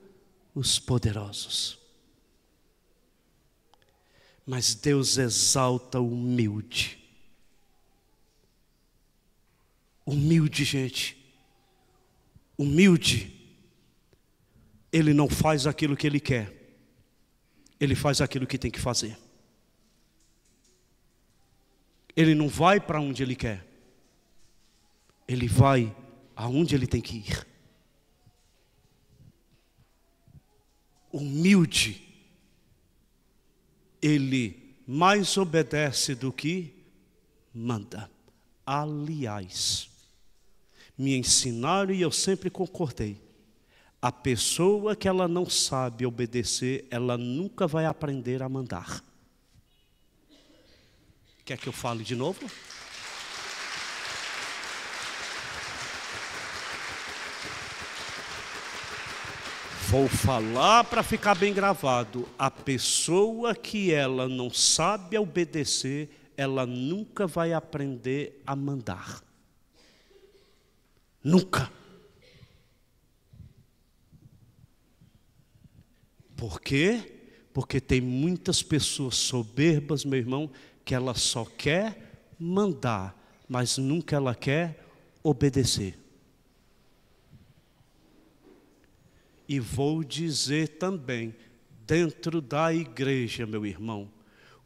os poderosos. Mas Deus exalta o humilde. Humilde, gente. Humilde. Ele não faz aquilo que ele quer. Ele faz aquilo que tem que fazer. Ele não vai para onde ele quer. Ele vai aonde ele tem que ir. Humilde, ele mais obedece do que manda. Aliás, me ensinaram e eu sempre concordei. A pessoa que ela não sabe obedecer, ela nunca vai aprender a mandar. Quer que eu fale de novo? Vou falar para ficar bem gravado. A pessoa que ela não sabe obedecer, ela nunca vai aprender a mandar. Nunca. Por quê? Porque tem muitas pessoas soberbas, meu irmão, que ela só quer mandar, mas nunca ela quer obedecer. E vou dizer também, dentro da igreja, meu irmão,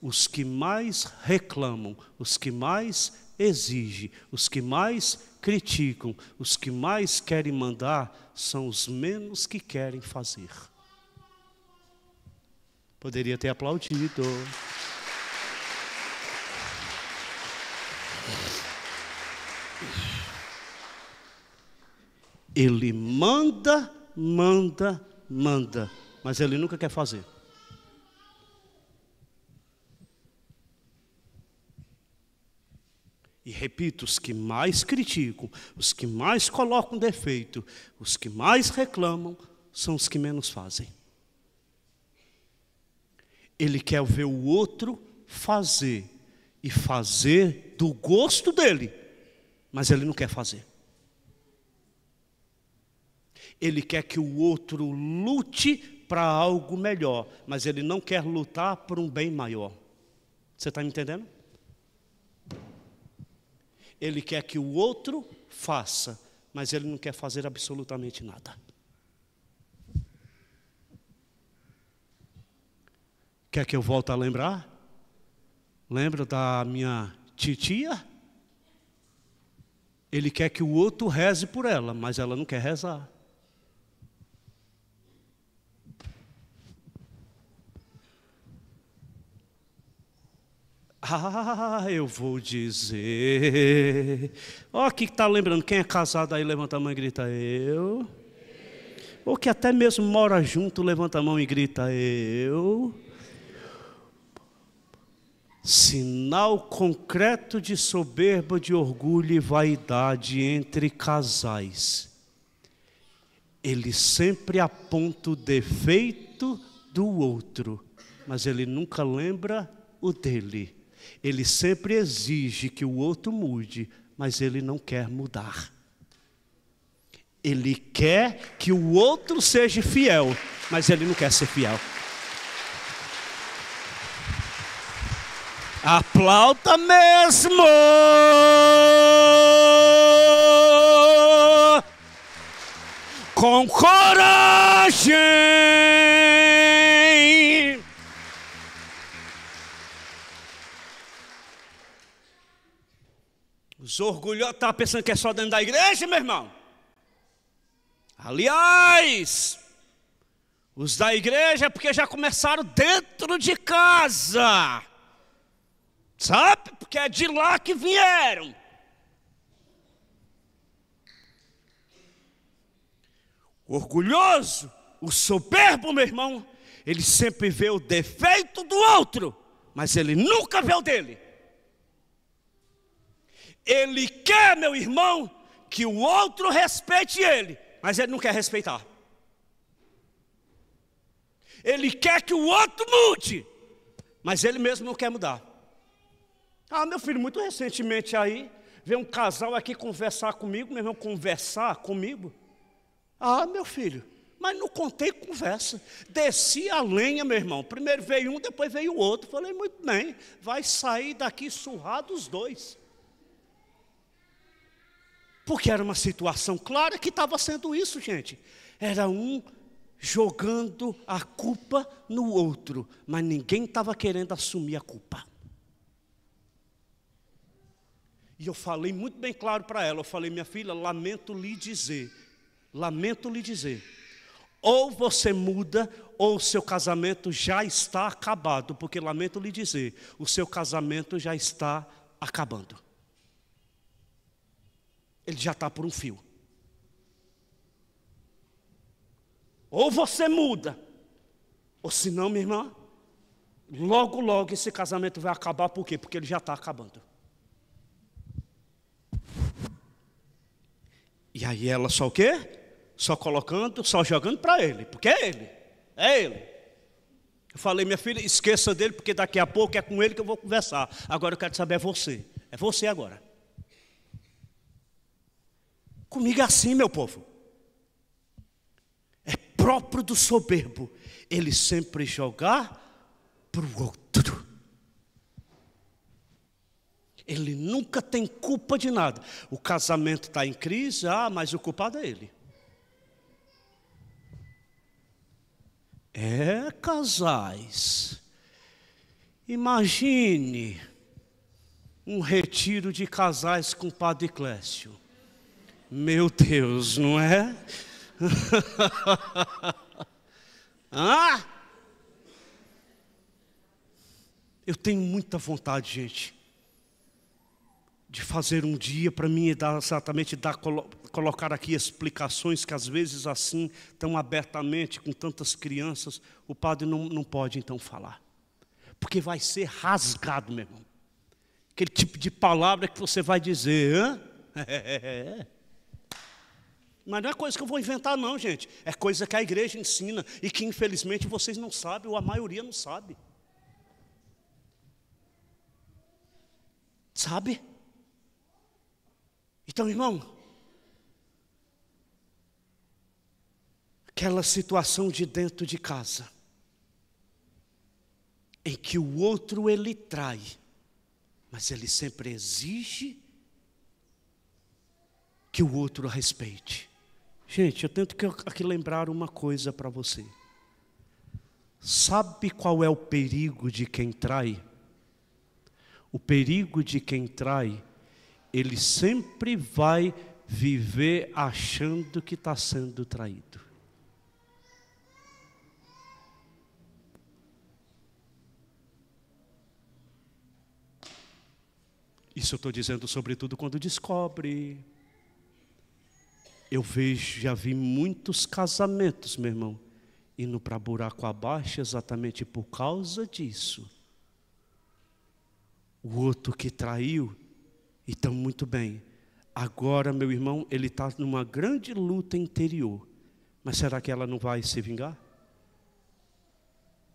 os que mais reclamam, os que mais exigem, os que mais criticam, os que mais querem mandar, são os menos que querem fazer. Poderia ter aplaudido. Ele manda, mas ele nunca quer fazer. E repito, os que mais criticam, os que mais colocam defeito, os que mais reclamam, são os que menos fazem. Ele quer ver o outro fazer, e fazer do gosto dele, mas ele não quer fazer. Ele quer que o outro lute para algo melhor, mas ele não quer lutar por um bem maior. Você está me entendendo? Ele quer que o outro faça, mas ele não quer fazer absolutamente nada. Quer que eu volte a lembrar? Lembra da minha titia? Ele quer que o outro reze por ela, mas ela não quer rezar. Eu vou dizer. Ó, aqui que está lembrando, quem é casado aí, levanta a mão e grita eu. Ou que até mesmo mora junto, levanta a mão e grita eu. Sinal concreto de soberba, de orgulho e vaidade entre casais. Ele sempre aponta o defeito do outro, mas ele nunca lembra o dele. Ele sempre exige que o outro mude, mas ele não quer mudar. Ele quer que o outro seja fiel, mas ele não quer ser fiel. Aplauda mesmo! Com coragem! Os orgulhosos estão pensando que é só dentro da igreja, meu irmão. Aliás, os da igreja é porque já começaram dentro de casa. Sabe? Porque é de lá que vieram. O orgulhoso, o soberbo, meu irmão, ele sempre vê o defeito do outro, mas ele nunca vê o dele. Ele quer, meu irmão, que o outro respeite ele, mas ele não quer respeitar. Ele quer que o outro mude, mas ele mesmo não quer mudar. Ah, meu filho, muito recentemente aí, veio um casal aqui conversar comigo, meu irmão, conversar comigo. Ah, meu filho, mas não contei conversa. Desci a lenha, meu irmão. Primeiro veio um, depois veio o outro. Falei, muito bem, vai sair daqui surrado os dois. Porque era uma situação clara que estava sendo isso, gente. Era um jogando a culpa no outro, mas ninguém estava querendo assumir a culpa. E eu falei muito bem claro para ela, eu falei, minha filha, lamento lhe dizer, ou você muda, ou o seu casamento já está acabado, porque lamento lhe dizer, o seu casamento já está acabando. Ele já está por um fio. Ou você muda, ou senão, minha irmã, logo, logo esse casamento vai acabar, por quê? Porque ele já está acabando. E aí ela só o quê? Só colocando, só jogando para ele, porque é ele. Eu falei, minha filha, esqueça dele, porque daqui a pouco é com ele que eu vou conversar. Agora eu quero saber, é você agora. Comigo é assim, meu povo. É próprio do soberbo ele sempre jogar para o outro. Ele nunca tem culpa de nada. O casamento está em crise, mas o culpado é ele. Casais, imagine um retiro de casais com o Padre Clécio. Meu Deus, não é? Eu tenho muita vontade, gente, de fazer um dia para mim colocar aqui explicações que às vezes assim, tão abertamente, com tantas crianças, o padre não pode então falar. Porque vai ser rasgado, meu irmão. Aquele tipo de palavra que você vai dizer, Mas não é coisa que eu vou inventar não, gente. É coisa que a igreja ensina e que infelizmente vocês não sabem, ou a maioria não sabe. Sabe? Então, irmão, Aquela situação de dentro de casa, em que o outro ele trai, mas ele sempre exige que o outro respeite. Gente, eu tento aqui lembrar uma coisa para você. Sabe qual é o perigo de quem trai? O perigo de quem trai, ele sempre vai viver achando que está sendo traído. Isso eu estou dizendo sobretudo quando descobre. Eu já vi muitos casamentos, meu irmão, indo para buraco abaixo exatamente por causa disso. O outro que traiu, então muito bem. Agora, meu irmão, ele está numa grande luta interior. Mas será que ela não vai se vingar?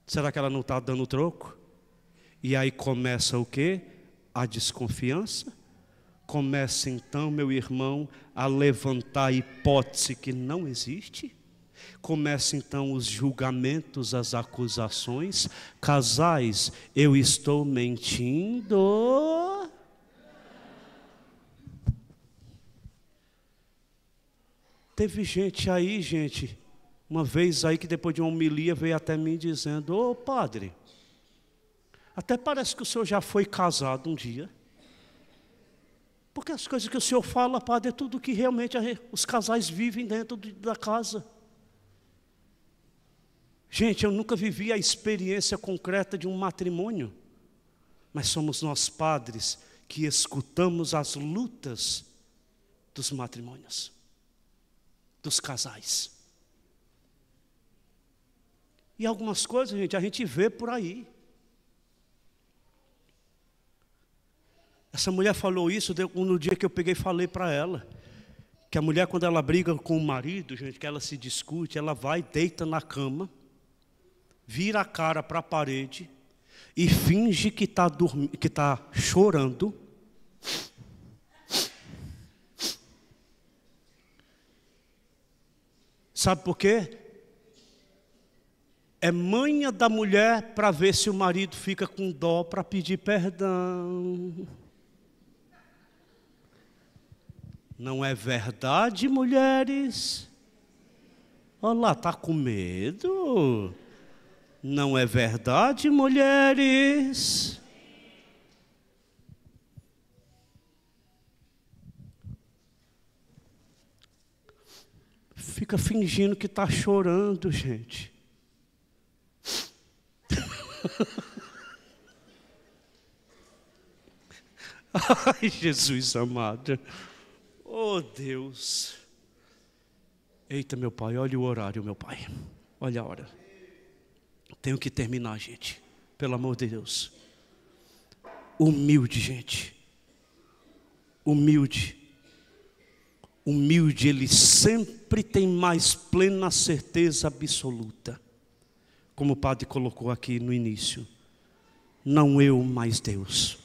Será que ela não está dando troco? E aí começa o quê? A desconfiança. Começa então, meu irmão, a levantar a hipótese que não existe. Começa então os julgamentos, as acusações. Casais, eu estou mentindo. Teve gente aí, uma vez aí que depois de uma homilia veio até mim dizendo: ô padre, até parece que o senhor já foi casado um dia. Porque as coisas que o senhor fala, padre, é tudo que realmente os casais vivem dentro da casa. Gente, eu nunca vivi a experiência concreta de um matrimônio, mas somos nós padres que escutamos as lutas dos matrimônios, dos casais. E algumas coisas, gente, a gente vê por aí. Essa mulher falou isso no dia que eu peguei e falei para ela. Que a mulher, quando ela briga com o marido, gente, que ela se discute, ela vai, deita na cama, vira a cara para a parede e finge que está chorando. Sabe por quê? É manha da mulher para ver se o marido fica com dó para pedir perdão. Não é verdade, mulheres? Olha lá, está com medo? Não é verdade, mulheres? Fica fingindo que está chorando, gente. Ai, Jesus amado. Oh, Deus. Eita, meu pai, olha o horário, meu pai. Olha a hora. Tenho que terminar, gente. Pelo amor de Deus. Humilde, gente. Humilde. Humilde, ele sempre tem mais plena certeza absoluta. Como o padre colocou aqui no início. Não eu, mas Deus.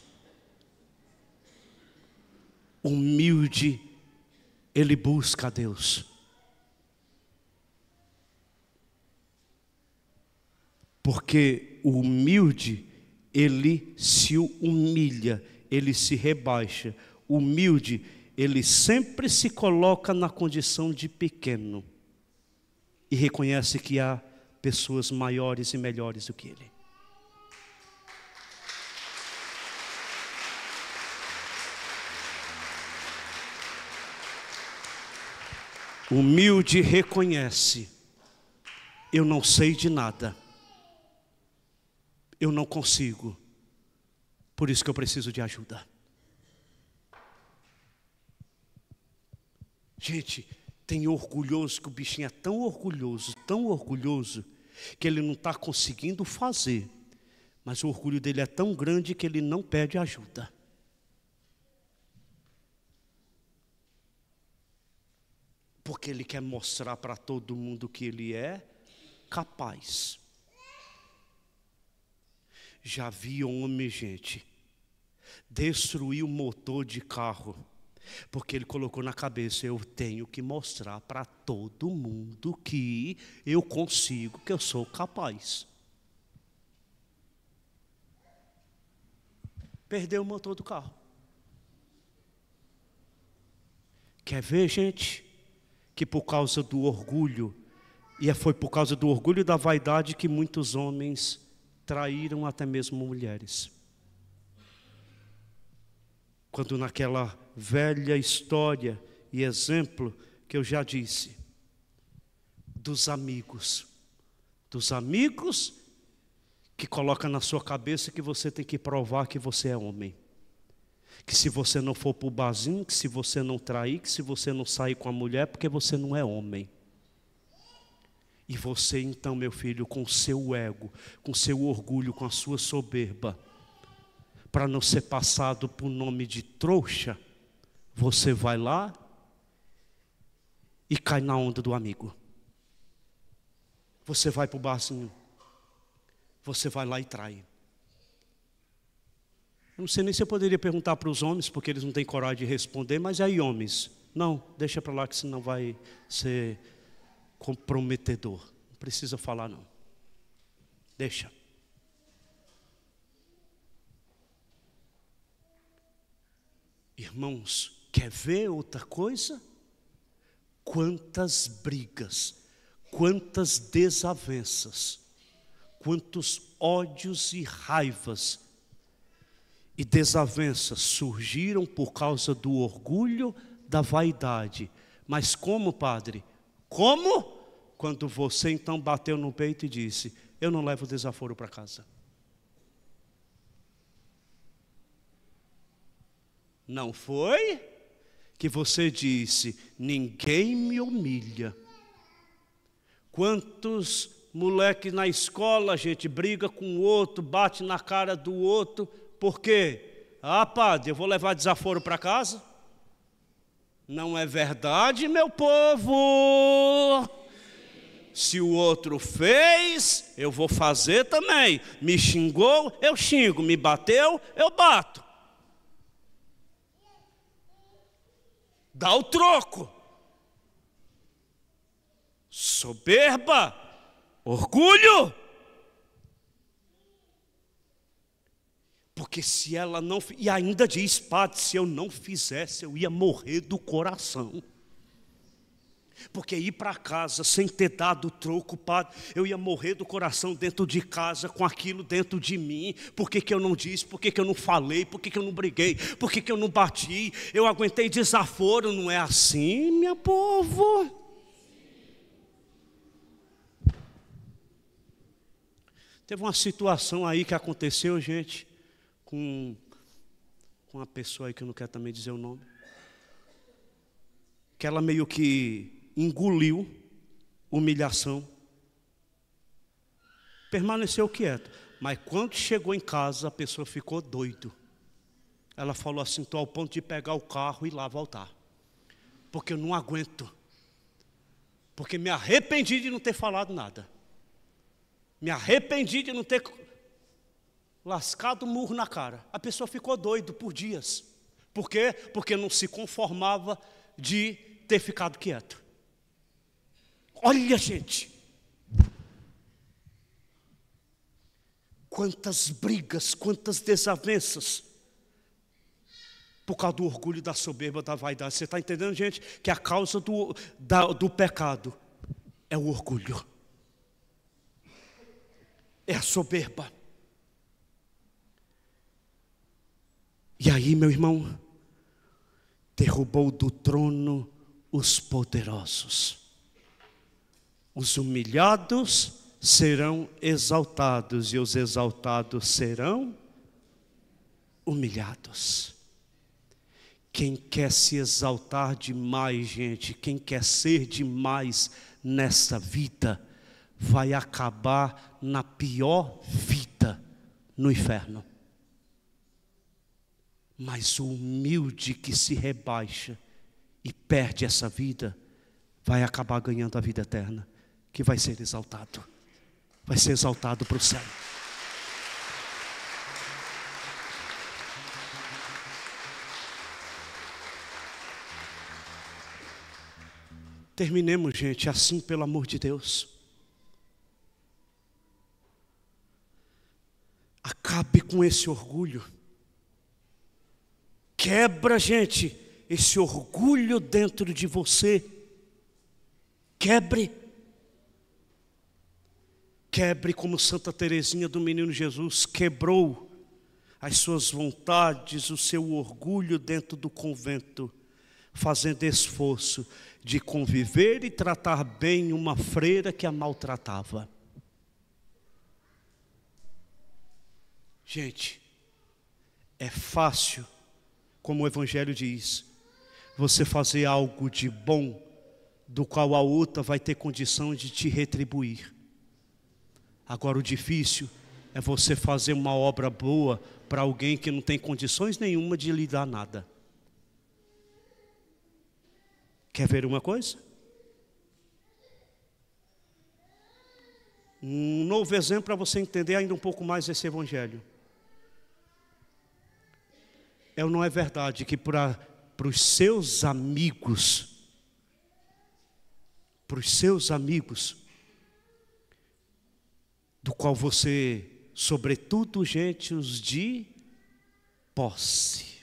Humilde, ele busca a Deus. Porque o humilde, ele se humilha, ele se rebaixa. O humilde, ele sempre se coloca na condição de pequeno. E reconhece que há pessoas maiores e melhores do que ele. Humilde reconhece: eu não sei de nada, eu não consigo, por isso que eu preciso de ajuda. Gente, tem orgulhoso que o bichinho é tão orgulhoso, que ele não está conseguindo fazer, mas o orgulho dele é tão grande que ele não pede ajuda. Porque ele quer mostrar para todo mundo que ele é capaz. Já vi homem, gente, destruir o motor de carro Porque ele colocou na cabeça: eu tenho que mostrar para todo mundo que eu consigo, que eu sou capaz. Perdeu o motor do carro. Quer ver, gente, que por causa do orgulho, e foi por causa do orgulho e da vaidade que muitos homens traíram até mesmo mulheres. Quando naquela velha história e exemplo que eu já disse, dos amigos que colocam na sua cabeça que você tem que provar que você é homem. Que se você não for para o barzinho, que se você não trair, que se você não sair com a mulher, porque você não é homem. E você então, meu filho, com o seu ego, com o seu orgulho, com a sua soberba, para não ser passado por nome de trouxa, você vai lá e cai na onda do amigo. Você vai para o barzinho, você vai lá e trai. Eu não sei nem se eu poderia perguntar para os homens, porque eles não têm coragem de responder, mas aí, homens, não, deixa para lá que senão vai ser comprometedor. Não precisa falar, não. Deixa. Irmãos, quer ver outra coisa? Quantas brigas, quantas desavenças, quantos ódios e raivas e desavenças surgiram por causa do orgulho, da vaidade. Mas como, padre? Como? Quando você então bateu no peito e disse: eu não levo desaforo para casa. Não foi que você disse: ninguém me humilha. Quantos moleques na escola, a gente briga com o outro, bate na cara do outro, por quê? Ah, padre, eu vou levar desaforo para casa? Não é verdade, meu povo? Se o outro fez, eu vou fazer também. Me xingou, eu xingo. Me bateu, eu bato. Dá o troco. Soberba, orgulho. Porque se ela não... E ainda diz: padre, se eu não fizesse, eu ia morrer do coração. Porque ir para casa sem ter dado o troco, padre, eu ia morrer do coração dentro de casa, com aquilo dentro de mim. Por que eu não disse? Por que eu não falei? Por que eu não briguei? Por que eu não bati? Eu aguentei desaforo. Não é assim, meu povo? Teve uma situação aí que aconteceu, gente, com uma pessoa aí que eu não quero também dizer o nome, que ela meio que engoliu humilhação, permaneceu quieta, mas quando chegou em casa a pessoa ficou doido. Ela falou assim: estou ao ponto de pegar o carro e ir lá voltar, porque eu não aguento, porque me arrependi de não ter falado nada, me arrependi de não ter lascado o murro na cara. A pessoa ficou doida por dias. Por quê? Porque não se conformava de ter ficado quieto. Olha, gente, quantas brigas, quantas desavenças, por causa do orgulho, da soberba, da vaidade. Você está entendendo, gente? Que a causa do pecado é o orgulho, é a soberba. E aí, meu irmão, derrubou do trono os poderosos. Os humilhados serão exaltados e os exaltados serão humilhados. Quem quer se exaltar demais, gente, quem quer ser demais nessa vida, vai acabar na pior vida, no inferno. Mas o humilde que se rebaixa e perde essa vida, vai acabar ganhando a vida eterna, que vai ser exaltado. Vai ser exaltado para o céu. Terminemos, gente, assim, pelo amor de Deus. Acabe com esse orgulho. Quebra, gente, esse orgulho dentro de você. Quebre. Quebre como Santa Teresinha do Menino Jesus quebrou as suas vontades, o seu orgulho dentro do convento, fazendo esforço de conviver e tratar bem uma freira que a maltratava. Gente, é fácil, como o Evangelho diz, você fazer algo de bom, do qual a outra vai ter condição de te retribuir. Agora o difícil é você fazer uma obra boa para alguém que não tem condições nenhuma de lhe dar nada. Quer ver uma coisa? Um novo exemplo para você entender ainda um pouco mais esse Evangelho. É ou não é verdade que para os seus amigos, do qual você, sobretudo, gente, os de posse.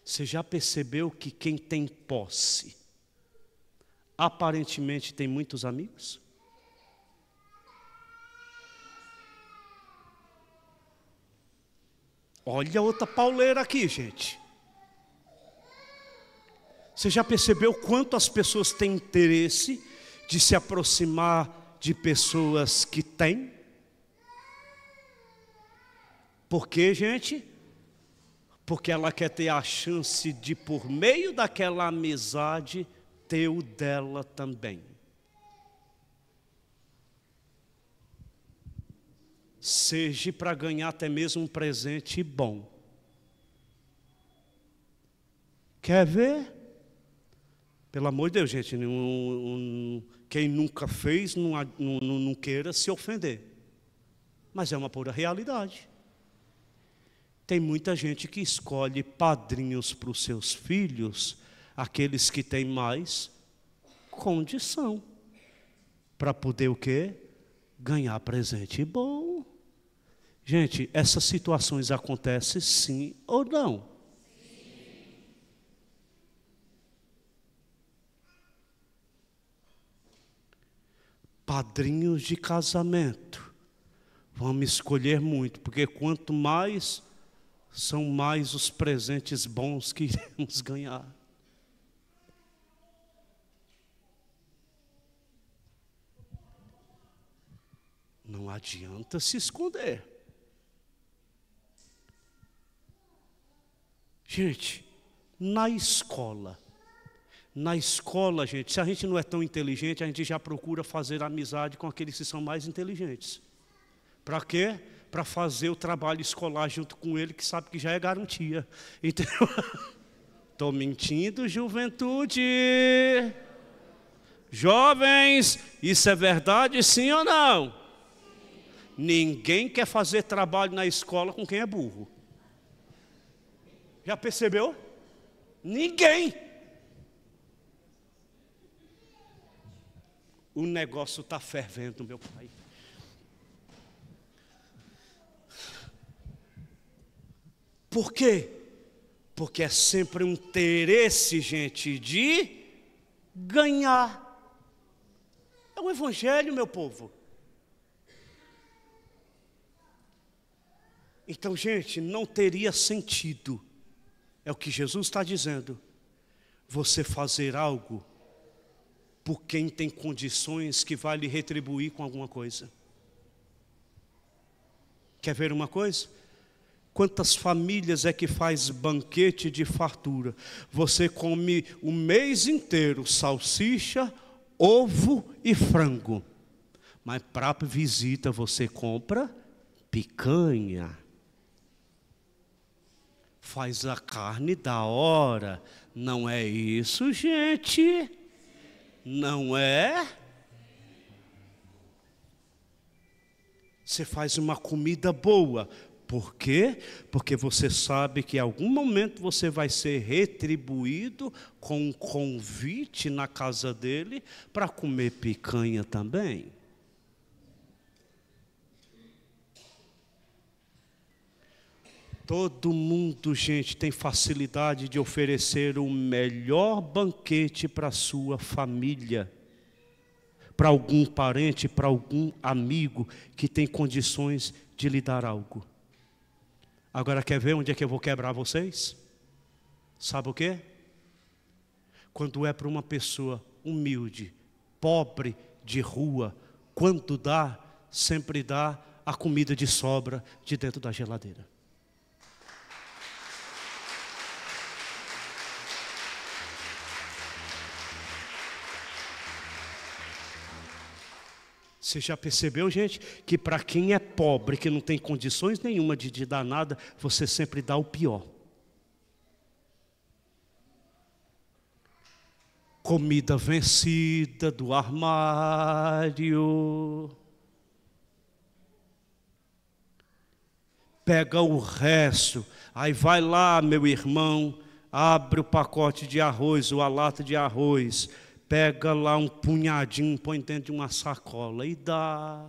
Você já percebeu que quem tem posse, aparentemente tem muitos amigos? Olha outra pauleira aqui, gente. Você já percebeu quanto as pessoas têm interesse de se aproximar de pessoas que têm? Por quê, gente? Porque ela quer ter a chance de, por meio daquela amizade, ter o dela também. Seja para ganhar até mesmo um presente bom. Quer ver? Pelo amor de Deus, gente, quem nunca fez, não queira se ofender. Mas é uma pura realidade. Tem muita gente que escolhe padrinhos para os seus filhos, aqueles que têm mais condição, para poder o quê? Ganhar presente bom. Gente, essas situações acontecem sim ou não? Padrinhos de casamento. Vamos escolher muito, porque quanto mais, são mais os presentes bons que iremos ganhar. Não adianta se esconder. Gente, na escola, gente, se a gente não é tão inteligente, a gente já procura fazer amizade com aqueles que são mais inteligentes. Para quê? Para fazer o trabalho escolar junto com ele, que sabe que já é garantia. Entendeu? Estou mentindo, juventude. Jovens, isso é verdade, sim ou não? Ninguém quer fazer trabalho na escola com quem é burro. Já percebeu? Ninguém. O negócio está fervendo, meu pai. Por quê? Porque é sempre um interesse, gente, de ganhar. É o Evangelho, meu povo. Então, gente, não teria sentido, é o que Jesus está dizendo, você fazer algo por quem tem condições que vai lhe retribuir com alguma coisa. Quer ver uma coisa? Quantas famílias é que faz banquete de fartura? Você come o mês inteiro salsicha, ovo e frango. Mas para visita você compra picanha. Faz a carne da hora. Não é isso, gente? Não é? Você faz uma comida boa. Por quê? Porque você sabe que em algum momento você vai ser retribuído com um convite na casa dele para comer picanha também. Todo mundo, gente, tem facilidade de oferecer o melhor banquete para a sua família, para algum parente, para algum amigo que tem condições de lhe dar algo. Agora quer ver onde é que eu vou quebrar vocês? Sabe o quê? Quando é para uma pessoa humilde, pobre, de rua, quando dá, sempre dá a comida de sobra de dentro da geladeira. Você já percebeu, gente, que para quem é pobre, que não tem condições nenhuma de dar nada, você sempre dá o pior. Comida vencida do armário. Pega o resto, aí vai lá, meu irmão, abre o pacote de arroz ou a lata de arroz, pega lá um punhadinho, põe dentro de uma sacola e dá.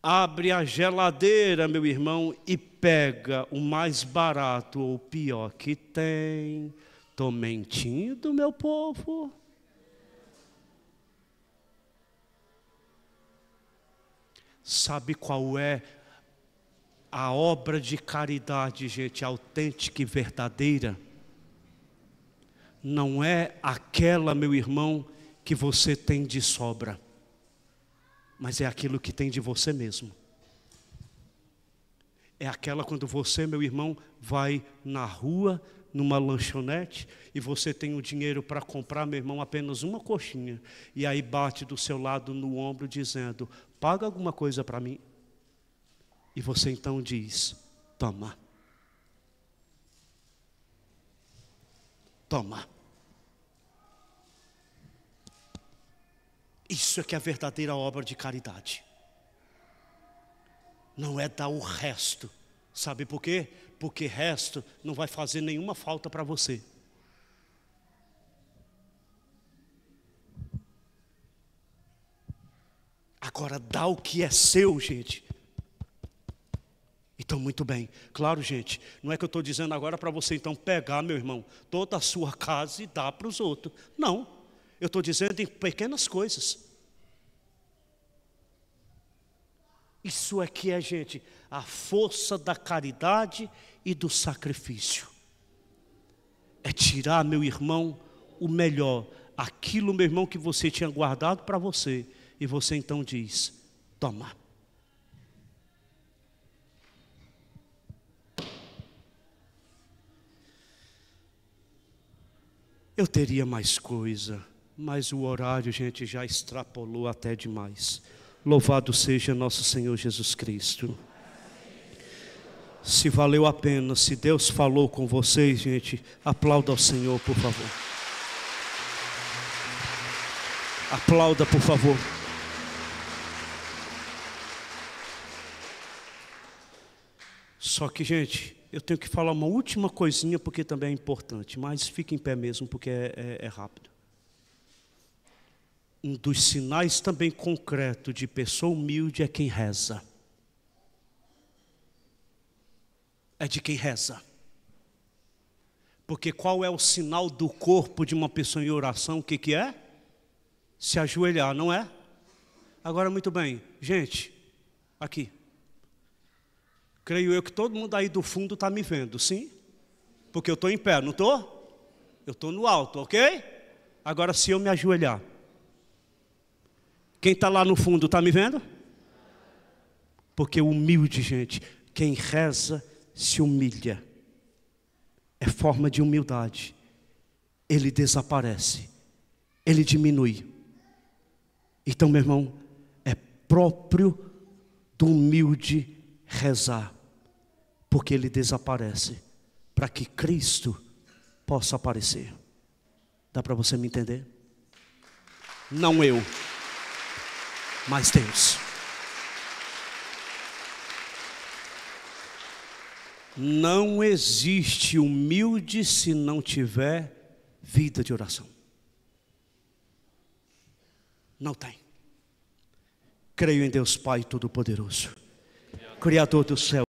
Abre a geladeira, meu irmão, e pega o mais barato ou o pior que tem. Estou mentindo, meu povo? Sabe qual é a obra de caridade, gente, autêntica e verdadeira? Não é aquela, meu irmão, que você tem de sobra, mas é aquilo que tem de você mesmo. É aquela quando você, meu irmão, vai na rua, numa lanchonete, e você tem o dinheiro para comprar, meu irmão, apenas uma coxinha, e aí bate do seu lado no ombro dizendo, paga alguma coisa para mim. E você então diz, toma. Toma. Isso é que é a verdadeira obra de caridade. Não é dar o resto. Sabe por quê? Porque resto não vai fazer nenhuma falta para você. Agora dá o que é seu, gente. Então, muito bem. Claro, gente, não é que eu estou dizendo agora para você então pegar, meu irmão, toda a sua casa e dar para os outros. Não. Eu estou dizendo em pequenas coisas. Isso é que é, gente, a força da caridade e do sacrifício. É tirar, meu irmão, o melhor. Aquilo, meu irmão, que você tinha guardado para você. E você então diz, toma. Eu teria mais coisa, mas o horário, gente, já extrapolou até demais. Louvado seja nosso Senhor Jesus Cristo. Se valeu a pena, se Deus falou com vocês, gente, aplauda ao Senhor, por favor. Aplauda, por favor. Só que, gente, eu tenho que falar uma última coisinha, porque também é importante, mas fique em pé mesmo, porque é rápido. Um dos sinais também concretos de pessoa humilde é quem reza. É de quem reza. Porque qual é o sinal do corpo de uma pessoa em oração? O que é? Se ajoelhar, não é? Agora, muito bem. Gente, aqui. Creio eu que todo mundo aí do fundo está me vendo, sim? Porque eu estou em pé, não estou? Eu estou no alto, ok? Agora, se eu me ajoelhar. Quem está lá no fundo está me vendo? Porque humilde, gente, quem reza se humilha. É forma de humildade. Ele desaparece. Ele diminui. Então, meu irmão, é próprio do humilde rezar. Porque ele desaparece. Para que Cristo possa aparecer. Dá para você me entender? Não eu. Mas Deus. Não existe humilde se não tiver vida de oração. Não tem. Creio em Deus Pai Todo-Poderoso, Criador do céu.